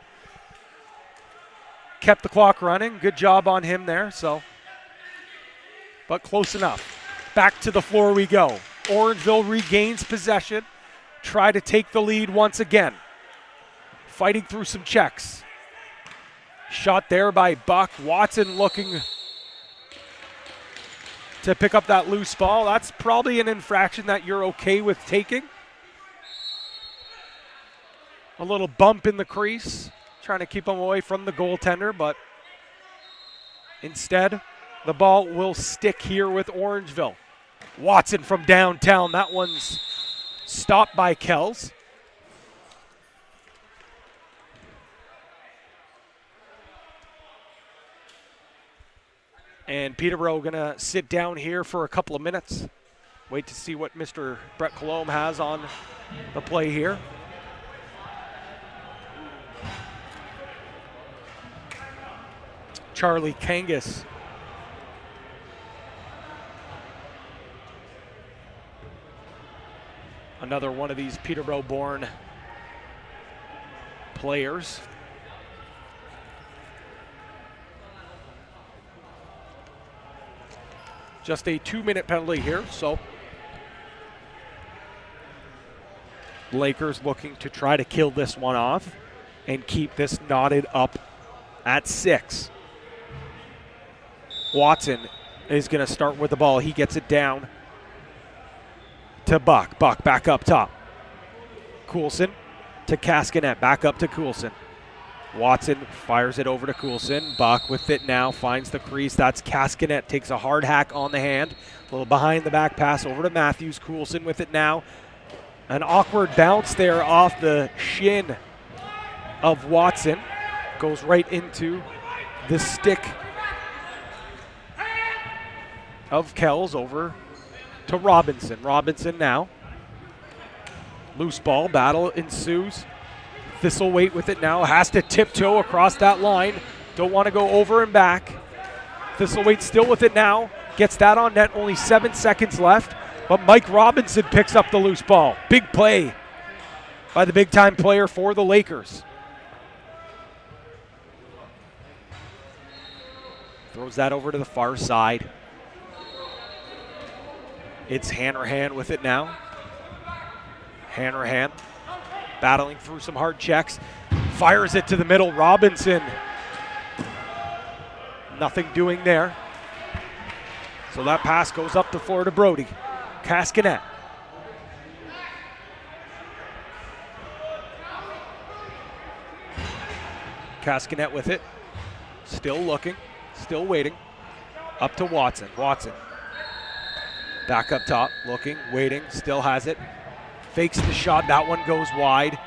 kept the clock running. Good job on him there. But close enough. Back to the floor we go. Orangeville regains possession. Try to take the lead once again. Fighting through some checks. Shot there by Buck. Watson looking to pick up that loose ball. That's probably an infraction that you're okay with taking. A little bump in the crease, trying to keep him away from the goaltender, but instead, the ball will stick here with Orangeville. Watson from downtown. That one's stopped by Kells. And Peterborough going to sit down here for a couple of minutes. Wait to see what Mr. Brett Colomb has on the play here. Charlie Kangas. Another one of these Peterborough-born players. Just a 2-minute penalty here, so Lakers looking to try to kill this one off and keep this knotted up at 6. Watson is going to start with the ball. He gets it down to Buck. Buck back up top. Coulson to Kaskanet. Back up to Coulson. Watson fires it over to Coulson. Buck with it now, finds the crease. That's Kaskanet, takes a hard hack on the hand. A little behind the back pass over to Matthews. Coulson with it now. An awkward bounce there off the shin of Watson. Goes right into the stick of Kells over to Robinson. Robinson now. Loose ball, battle ensues. Thistlethwaite with it now, has to tiptoe across that line. Don't want to go over and back. Thistlethwaite still with it now. Gets that on net, only 7 seconds left. But Mike Robinson picks up the loose ball. Big play by the big-time player for the Lakers. Throws that over to the far side. It's Hanrahan with it now. Hanrahan battling through some hard checks. Fires it to the middle. Robinson. Nothing doing there. So that pass goes up the floor to Brody. Cascanet. Cascanet with it. Still looking. Still waiting. Up to Watson. Watson. Back up top. Looking. Waiting. Still has it. Fakes the shot. That one goes wide.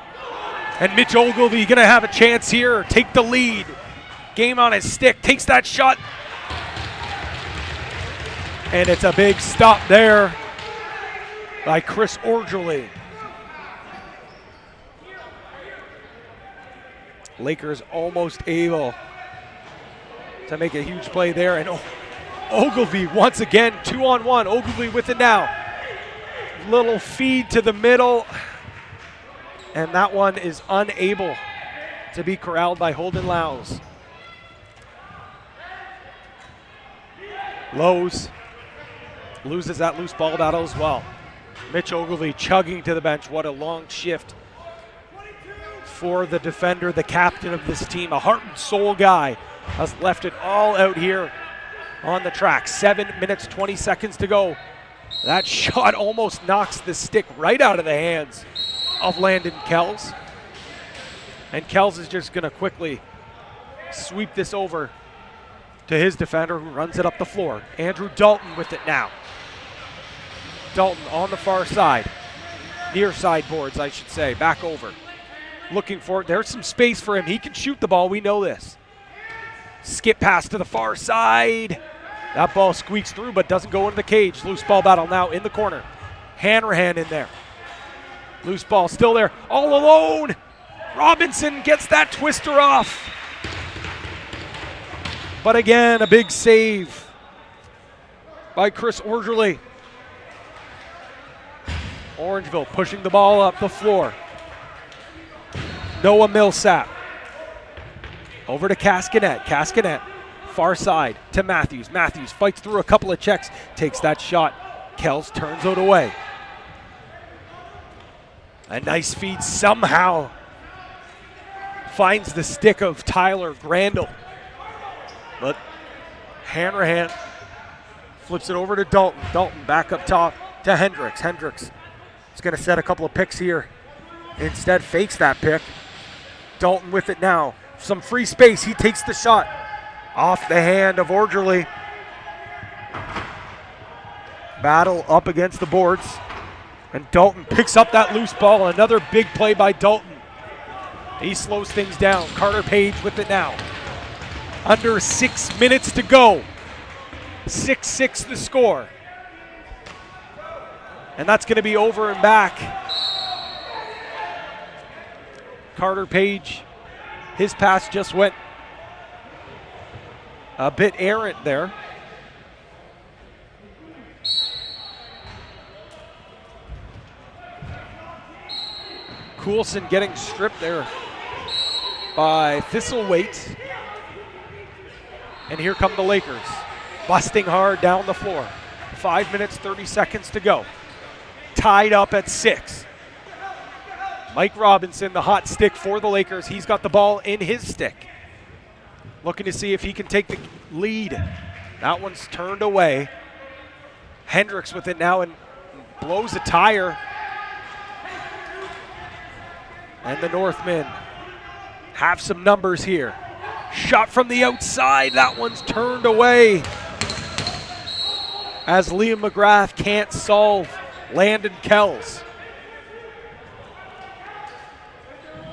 And Mitch Ogilvie going to have a chance here. Take the lead. Game on his stick. Takes that shot. And it's a big stop there by Chris Orangeville. Lakers almost able to make a huge play there. And Ogilvie once again, 2-on-1. Ogilvie with it now. Little feed to the middle. And that one is unable to be corralled by Holden Lowes. Lowe's loses that loose ball battle as well. Mitch Ogilvie chugging to the bench. What a long shift for the defender, the captain of this team. A heart and soul guy has left it all out here on the track. 7 minutes, 20 seconds to go. That shot almost knocks the stick right out of the hands of Landon Kells. And Kells is just going to quickly sweep this over to his defender, who runs it up the floor. Andrew Dalton with it now. Dalton on the far side. Near side boards, I should say. Back over. Looking for it. There's some space for him. He can shoot the ball. We know this. Skip pass to the far side. That ball squeaks through but doesn't go into the cage. Loose ball battle now in the corner. Hanrahan in there. Loose ball still there. All alone. Robinson gets that twister off. But again, a big save by Chris Orangeville. Orangeville pushing the ball up the floor. Noah Millsap. Over to Cascanet. Cascanet, far side to Matthews. Matthews fights through a couple of checks, takes that shot. Kells turns it away. A nice feed somehow finds the stick of Tyler Grandel. But Hanrahan flips it over to Dalton. Dalton back up top to Hendricks. Hendricks is going to set a couple of picks here. Instead fakes that pick. Dalton with it now. Some free space. He takes the shot off the hand of Orangeville. Battle up against the boards. And Dalton picks up that loose ball. Another big play by Dalton. He slows things down. Carter Page with it now. Under 6 minutes to go. 6-6 the score. And that's going to be over and back. Carter Page, his pass just went a bit errant there. Coulson getting stripped there by Thistlethwaite. And here come the Lakers, busting hard down the floor. 5 minutes, 30 seconds to go. Tied up at 6. Mike Robinson, the hot stick for the Lakers. He's got the ball in his stick. Looking to see if he can take the lead. That one's turned away. Hendricks with it now and blows a tire. And the Northmen have some numbers here. Shot from the outside. That one's turned away. As Liam McGrath can't solve Landon Kells.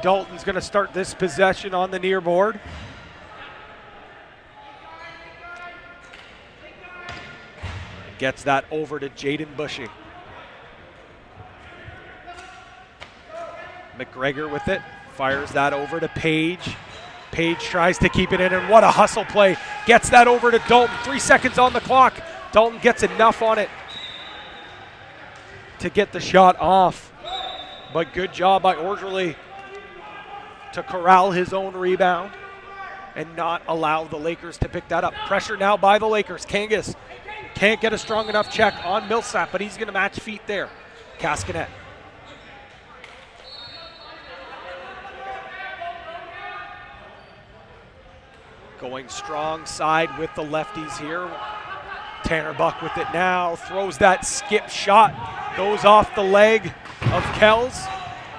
Dalton's going to start this possession on the near board. Gets that over to Jaden Bushy. McGregor with it, fires that over to Page. Page tries to keep it in, and what a hustle play. Gets that over to Dalton. 3 seconds on the clock. Dalton gets enough on it to get the shot off. But good job by Orangeville to corral his own rebound and not allow the Lakers to pick that up. Pressure now by the Lakers. Kangas can't get a strong enough check on Millsap, but he's going to match feet there. Cascanet. Going strong side with the lefties here. Tanner Buck with it now. Throws that skip shot. Goes off the leg of Kells.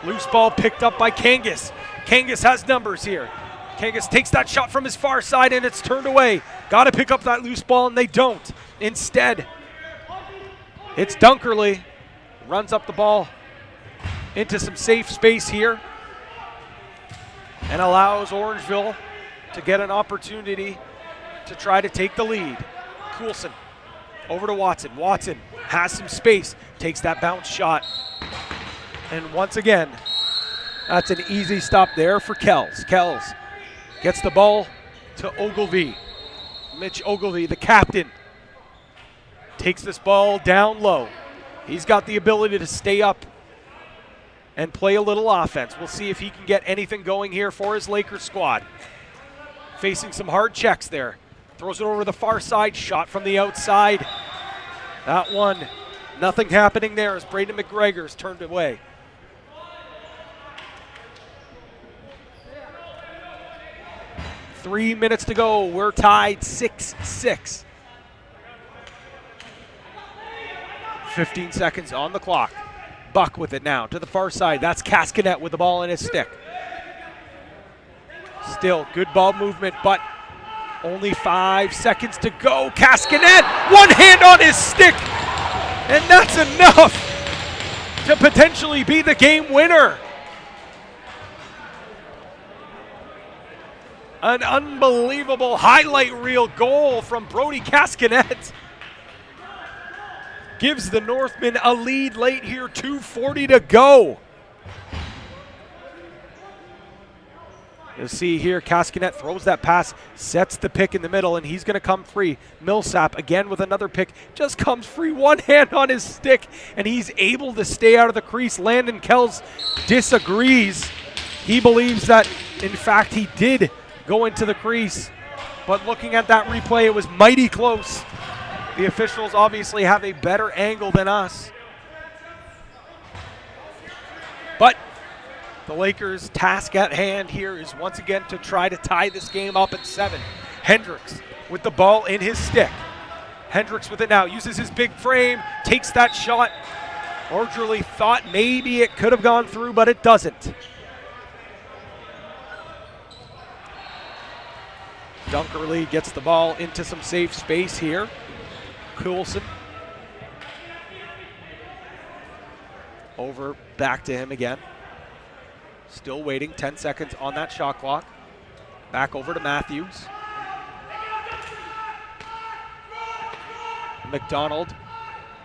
Loose ball picked up by Kangas. Kangas has numbers here. Kangas takes that shot from his far side and it's turned away. Got to pick up that loose ball and they don't. Instead, it's Dunkerley. Runs up the ball into some safe space here and allows Orangeville to get an opportunity to try to take the lead. Coulson over to Watson. Watson has some space, takes that bounce shot. And once again, that's an easy stop there for Kells. Kells gets the ball to Ogilvie. Mitch Ogilvie, the captain, takes this ball down low. He's got the ability to stay up and play a little offense. We'll see if he can get anything going here for his Lakers squad. Facing some hard checks there. Throws it over the far side, shot from the outside. That one, nothing happening there as Braden McGregor's turned away. Three minutes to go. We're tied 6-6. 15 seconds on the clock. Buck with it now to the far side. That's Cascanet with the ball in his stick. Still good ball movement, but only 5 seconds to go. Cascanet, one hand on his stick, and that's enough to potentially be the game winner. An unbelievable highlight reel goal from Brody Cascanet. Gives the Northmen a lead late here, 2:40 to go. You'll see here, Cascanet throws that pass, sets the pick in the middle, and he's going to come free. Millsap again with another pick, just comes free, one hand on his stick, and he's able to stay out of the crease. Landon Kells disagrees. He believes that, in fact, he did go into the crease, but looking at that replay, it was mighty close. The officials obviously have a better angle than us. But the Lakers' task at hand here is once again to try to tie this game up at 7. Hendricks with the ball in his stick. Hendricks with it now, uses his big frame, takes that shot. Orangeville thought maybe it could have gone through, but it doesn't. Dunkerley gets the ball into some safe space here. Coulson. Over, back to him again. Still waiting, 10 seconds on that shot clock. Back over to Matthews. McDonald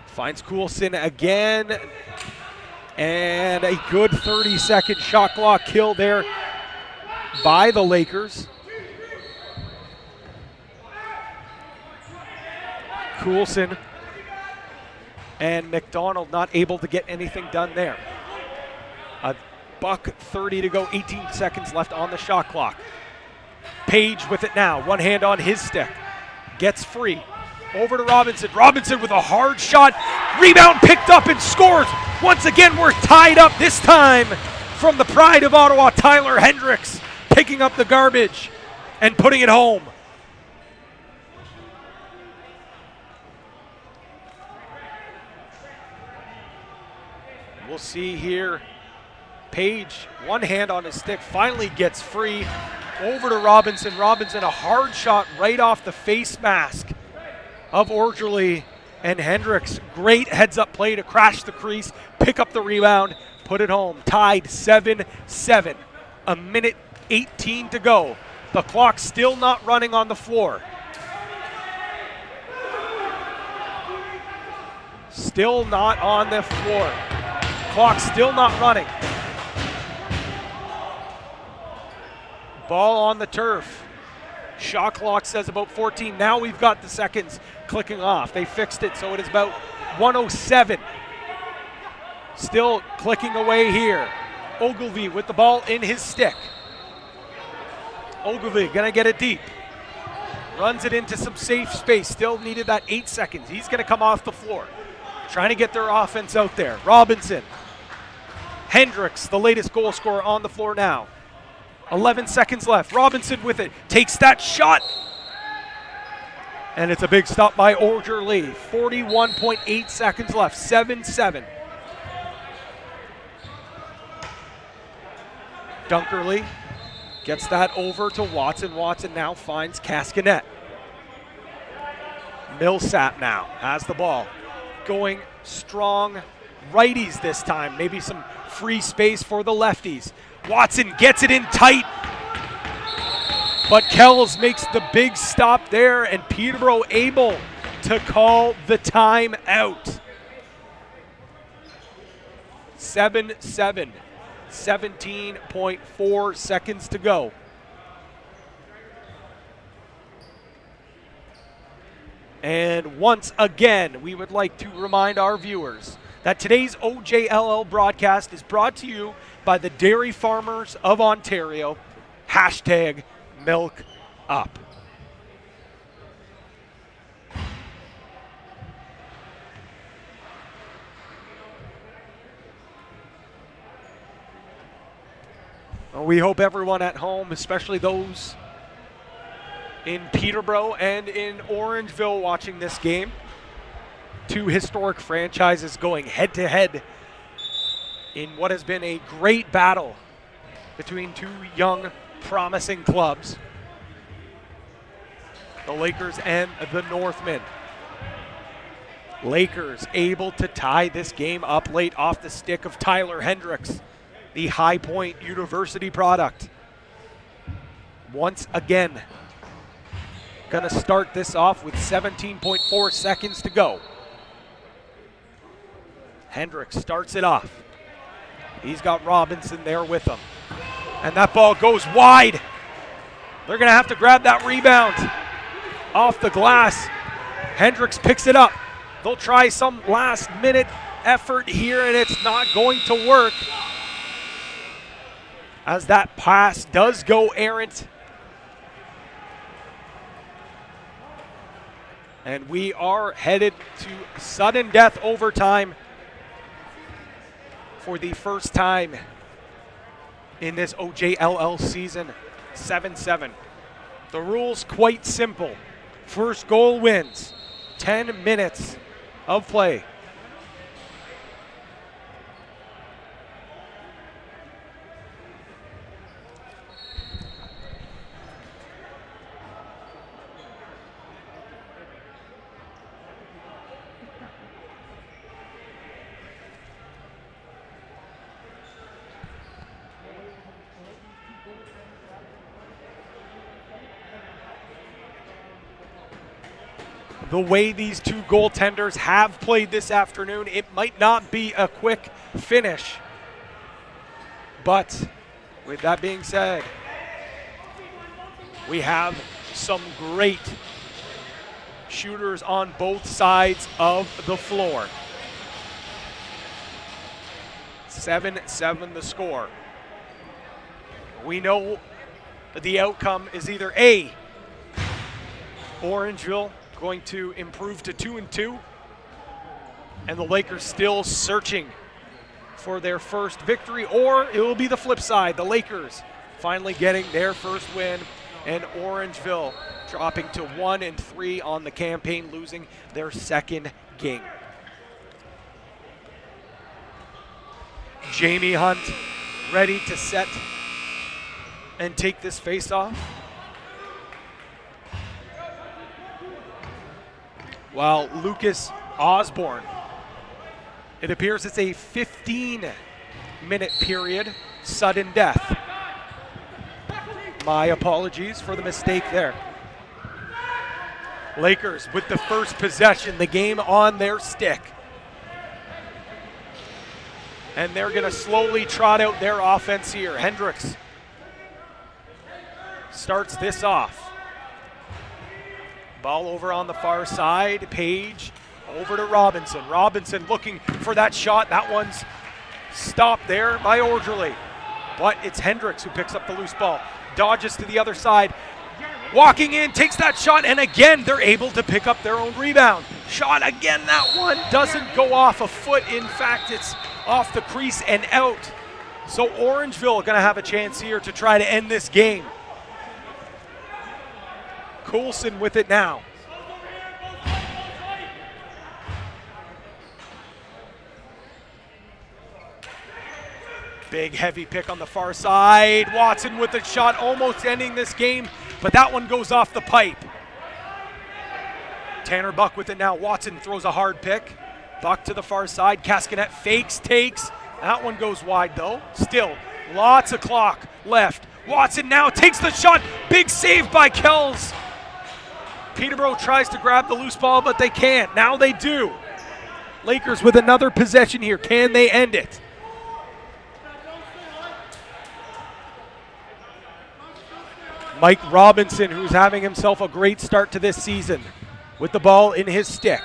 finds Coulson again. And a good 30-second shot clock kill there by the Lakers. Coulson and McDonald not able to get anything done there. A $1:30 to go, 18 seconds left on the shot clock. Page with it now, one hand on his stick. Gets free. Over to Robinson. Robinson with a hard shot. Rebound picked up and scores. Once again, we're tied up this time from the pride of Ottawa, Tyler Hendricks, picking up the garbage and putting it home. We'll see here. Page, one hand on his stick, finally gets free. Over to Robinson. Robinson, a hard shot right off the face mask of Orangeville. And Hendricks, great heads-up play to crash the crease, pick up the rebound, put it home. Tied 7-7. 1:18 to go. The clock still not running on the floor. still not on the floor. Clock still not running. Ball on the turf. Shot clock says about 14. Now we've got the seconds clicking off. They fixed it, so it is about 1:07. Still clicking away here. Ogilvy with the ball in his stick. Ogilvy gonna get it deep. Runs it into some safe space. Still needed that 8 seconds. He's gonna come off the floor. Trying to get their offense out there. Robinson. Hendricks, the latest goal scorer on the floor now. 11 seconds left. Robinson with it. Takes that shot. And it's a big stop by Orangeville. 41.8 seconds left. 7-7. Dunkerley gets that over to Watson. Watson now finds Cascanet. Millsap now has the ball. Going strong righties this time. Maybe some free space for the lefties. Watson gets it in tight. But Kells makes the big stop there, and Peterborough able to call the time out. 7-7. 17.4 seconds to go. And once again, we would like to remind our viewers that today's OJLL broadcast is brought to you by the Dairy Farmers of Ontario. Hashtag Milk Up. Well, we hope everyone at home, especially those in Peterborough and in Orangeville watching this game, two historic franchises going head-to-head in what has been a great battle between two young, promising clubs, the Lakers and the Northmen. Lakers able to tie this game up late off the stick of Tyler Hendricks, the High Point University product. Once again, gonna start this off with 17.4 seconds to go. Hendricks starts it off. He's got Robinson there with him. And that ball goes wide. They're gonna have to grab that rebound off the glass. Hendricks picks it up. They'll try some last minute effort here, and it's not going to work, as that pass does go errant. And we are headed to sudden death overtime for the first time in this OJLL season. 7-7. The rules quite simple. First goal wins. 10 minutes of play. The way these two goaltenders have played this afternoon, it might not be a quick finish. But with that being said, we have some great shooters on both sides of the floor. 7-7 the score. We know that the outcome is either A, Orangeville going to improve to 2-2, and the Lakers still searching for their first victory, or it will be the flip side, the Lakers finally getting their first win, and Orangeville dropping to 1-3 on the campaign, losing their second game. Jamie Hunt ready to set and take this face-off. While Lucas Osborne, it appears it's a 15-minute period, sudden death. My apologies for the mistake there. Lakers with the first possession, the game on their stick. And they're going to slowly trot out their offense here. Hendricks starts this off. Ball over on the far side. Page over to Robinson. Robinson looking for that shot. That one's stopped there by Orangeville. But it's Hendricks who picks up the loose ball. Dodges to the other side. Walking in, takes that shot, and again, they're able to pick up their own rebound. Shot again, that one doesn't go off a foot. In fact, it's off the crease and out. So Orangeville going to have a chance here to try to end this game. Coulson with it now. Big heavy pick on the far side. Watson with a shot almost ending this game, but that one goes off the pipe. Tanner Buck with it now. Watson throws a hard pick. Buck to the far side. Cascanet fakes, takes. That one goes wide though. Still, lots of clock left. Watson now takes the shot. Big save by Kells. Peterborough tries to grab the loose ball, but they can't. Now they do. Lakers with another possession here. Can they end it? Mike Robinson, who's having himself a great start to this season with the ball in his stick.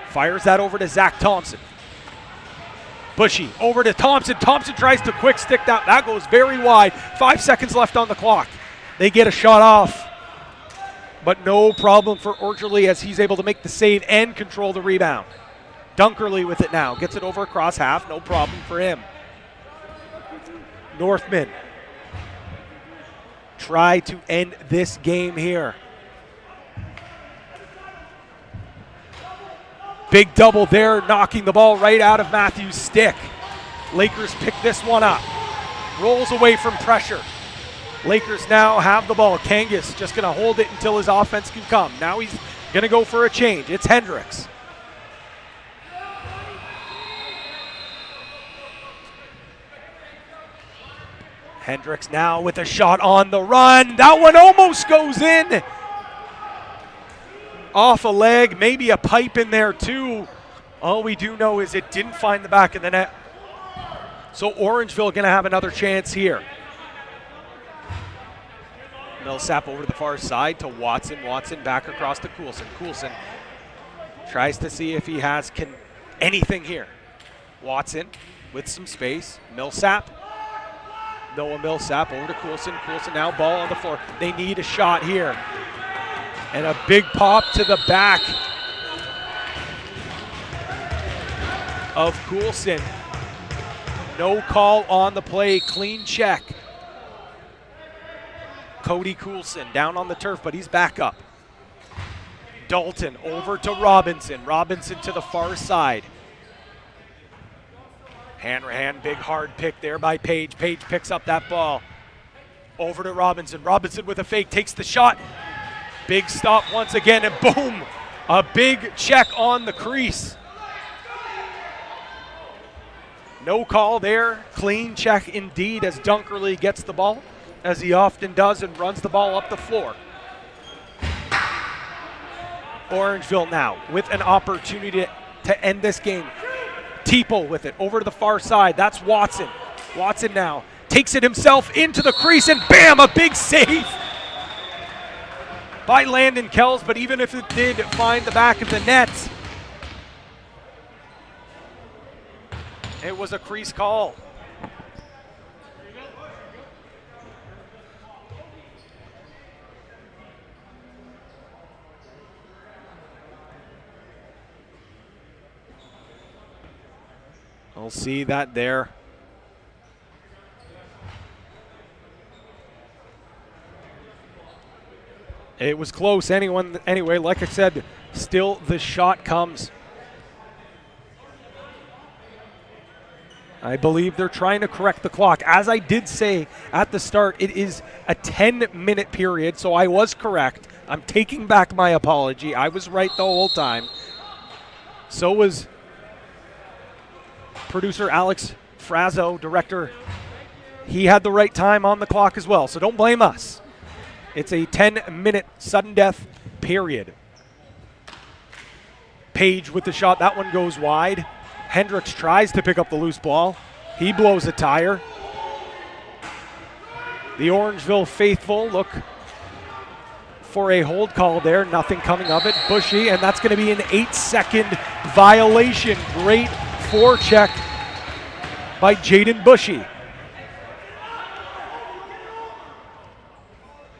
Fires that over to Zach Thompson. Bushy over to Thompson. Thompson tries to quick stick that. That goes very wide. 5 seconds left on the clock. They get a shot off, but no problem for Orangeville as he's able to make the save and control the rebound. Dunkerley with it now. Gets it over across half. No problem for him. Northmen try to end this game here. Big double there, knocking the ball right out of Matthews' stick. Lakers pick this one up. Rolls away from pressure. Lakers now have the ball. Kangas just going to hold it until his offense can come. Now he's going to go for a change. It's Hendricks. Hendricks now with a shot on the run. That one almost goes in. Off a leg, maybe a pipe in there too. All we do know is it didn't find the back of the net. So Orangeville going to have another chance here. Millsap over to the far side to Watson. Watson back across to Coulson. Coulson tries to see if he has anything here. Watson with some space. Millsap. Noah Millsap over to Coulson. Coulson now ball on the floor. They need a shot here. And a big pop to the back of Coulson. No call on the play. Clean check. Cody Coulson down on the turf, but he's back up. Dalton over to Robinson. Robinson to the far side. Hand, big hard pick there by Page. Page picks up that ball. Over to Robinson. Robinson with a fake, takes the shot. Big stop once again, and boom! A big check on the crease. No call there. Clean check indeed as Dunkerley gets the ball, as he often does, and runs the ball up the floor. Orangeville now with an opportunity to end this game. Teeple with it over to the far side. That's Watson. Watson now takes it himself into the crease, and bam, a big save by Landon Kells, but even if it did find the back of the net, it was a crease call. We'll see that there. It was close anyway, like I said, still the shot comes. I believe they're trying to correct the clock. As I did say at the start, it is a 10-minute period, so I was correct. I'm taking back my apology. I was right the whole time. So was producer Alex Frazzo, director. He had the right time on the clock as well, so don't blame us. It's a 10-minute sudden death period. Page with the shot. That one goes wide. Hendricks tries to pick up the loose ball. He blows a tire. The Orangeville faithful look for a hold call there. Nothing coming of it. Bushy, and that's going to be an 8-second violation. Great forecheck by Jaden Bushy.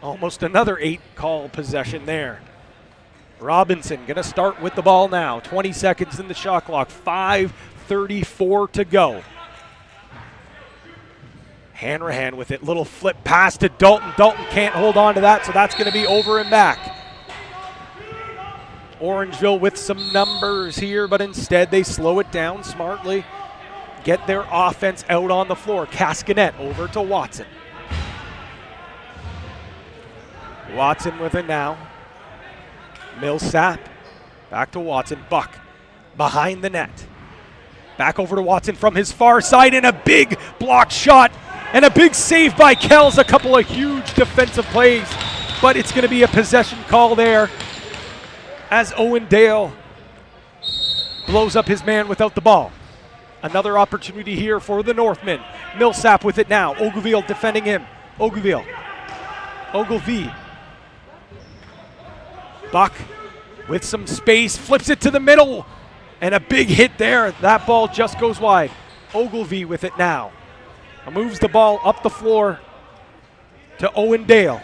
Almost another 8-call possession there. Robinson going to start with the ball now. 20 seconds in the shot clock. 5:34 to go. Hanrahan with it. Little flip pass to Dalton. Dalton can't hold on to that, so that's going to be over and back. Orangeville with some numbers here, but instead they slow it down smartly. Get their offense out on the floor. Cascanet over to Watson. Watson with it now. Millsap back to Watson. Buck behind the net. Back over to Watson from his far side, and a big block shot and a big save by Kells. A couple of huge defensive plays, but it's going to be a possession call there as Owen Dale blows up his man without the ball. Another opportunity here for the Northmen. Millsap with it now. Oakville defending him. Ogilvie. Buck with some space, flips it to the middle, and a big hit there. That ball just goes wide. Ogilvie with it now. Moves the ball up the floor to Owen Dale.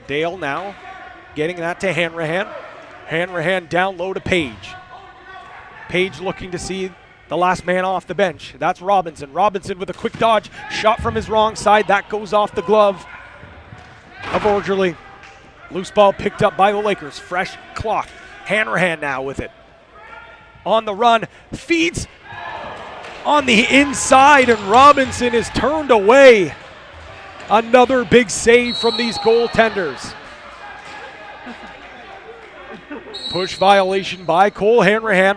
Dale now getting that to Hanrahan. Hanrahan down low to Page. Page looking to see the last man off the bench. That's Robinson. Robinson with a quick dodge. Shot from his wrong side. That goes off the glove of Orgerly. Loose ball picked up by the Lakers. Fresh clock. Hanrahan now with it. On the run. Feeds on the inside, and Robinson is turned away. Another big save from these goaltenders. Push violation by Cole Hanrahan.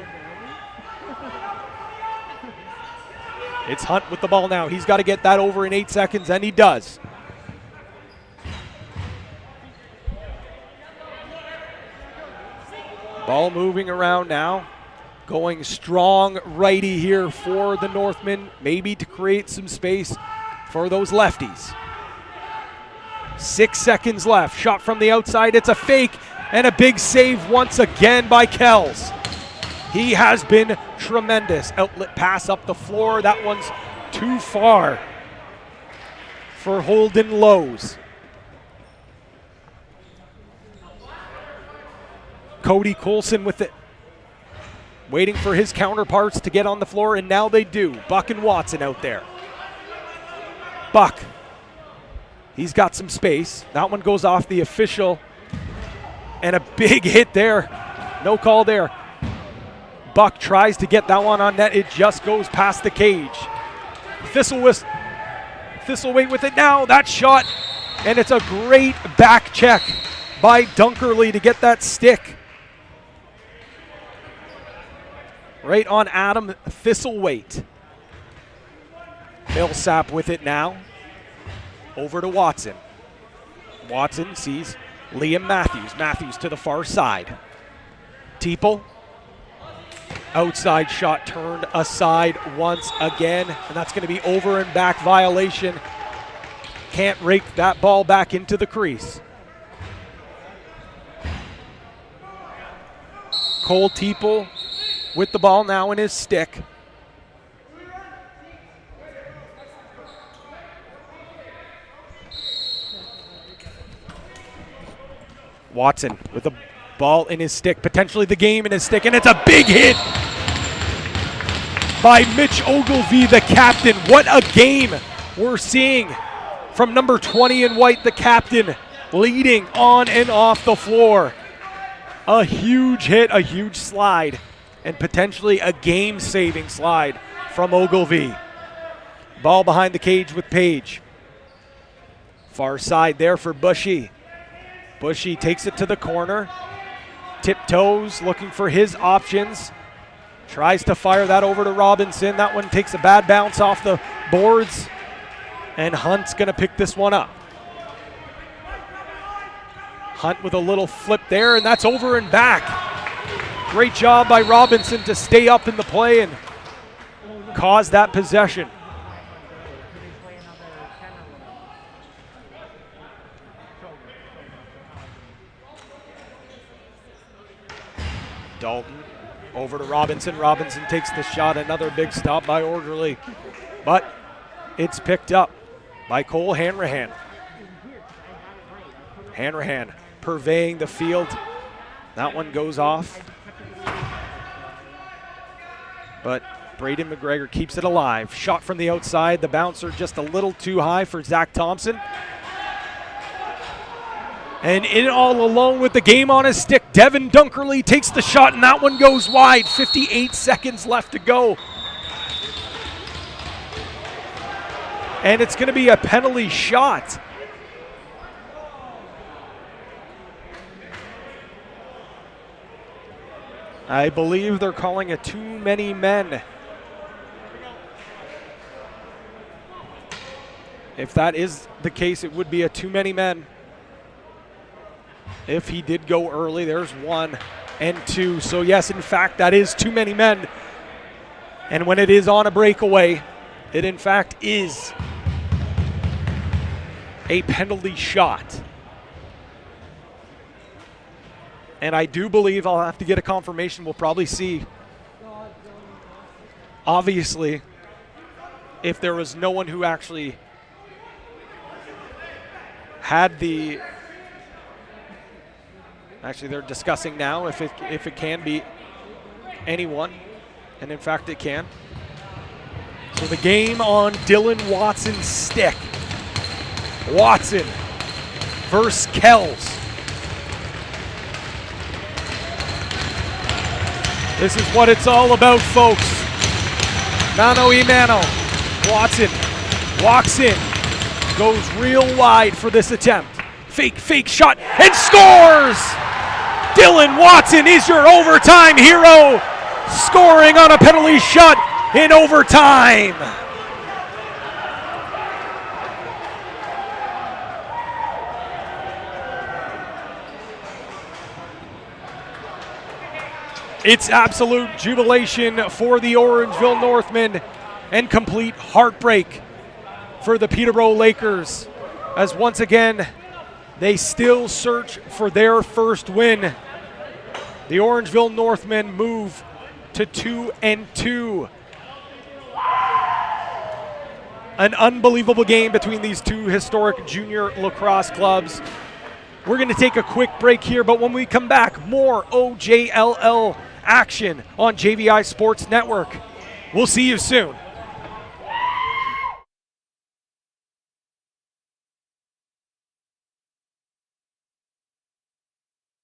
It's Hunt with the ball now. He's got to get that over in 8 seconds, and he does. Ball moving around now. Going strong righty here for the Northmen, maybe to create some space for those lefties. 6 seconds left. Shot from the outside. It's a fake, and a big save once again by Kells. He has been tremendous. Outlet pass up the floor. That one's too far for Holden Lowe's. Cody Coulson with it. Waiting for his counterparts to get on the floor, and now they do. Buck and Watson out there. Buck. He's got some space. That one goes off the official. And a big hit there. No call there. Buck tries to get that one on net. It just goes past the cage. Thistlewait with it now. That shot. And it's a great back check by Dunkerley to get that stick. Right on Adam Thistlewait. Millsap with it now. Over to Watson. Watson sees Liam Matthews. Matthews to the far side. Teeple. Outside shot turned aside once again. And that's going to be over and back violation. Can't rake that ball back into the crease. Cole Teeple with the ball now in his stick. Watson with the ball in his stick, potentially the game in his stick, and it's a big hit by Mitch Ogilvie, the captain. What a game we're seeing from number 20 in white, the captain, leading on and off the floor. A huge hit, a huge slide, and potentially a game-saving slide from Ogilvie. Ball behind the cage with Page. Far side there for Bushy. Bushy takes it to the corner. Tiptoes, looking for his options. Tries to fire that over to Robinson. That one takes a bad bounce off the boards. And Hunt's going to pick this one up. Hunt with a little flip there, and that's over and back. Great job by Robinson to stay up in the play and cause that possession. Dalton over to Robinson. Robinson takes the shot. Another big stop by Orderly. But it's picked up by Cole Hanrahan. Hanrahan purveying the field. That one goes off. But Braden McGregor keeps it alive. Shot from the outside. The bouncer just a little too high for Zach Thompson. And in all alone with the game on his stick, Devin Dunkerley takes the shot, and that one goes wide. 58 seconds left to go. And it's going to be a penalty shot. I believe they're calling it too many men. If that is the case, it would be a too many men. If he did go early, there's 1 and 2. So yes, in fact, that is too many men. And when it is on a breakaway, it in fact is a penalty shot. And I do believe I'll have to get a confirmation. We'll probably see, obviously, if there was no one who actually had the... Actually, they're discussing now if it can be anyone, and in fact it can. So the game on Dylan Watson's stick. Watson versus Kells. This is what it's all about, folks. Mano y mano. Watson walks in, goes real wide for this attempt. Fake shot, and scores! Dylan Watson is your overtime hero, scoring on a penalty shot in overtime. It's absolute jubilation for the Orangeville Northmen and complete heartbreak for the Peterborough Lakers, as once again they still search for their first win. The Orangeville Northmen move to 2-2. An unbelievable game between these two historic junior lacrosse clubs. We're going to take a quick break here, but when we come back, more OJLL action on JVI Sports Network. We'll see you soon.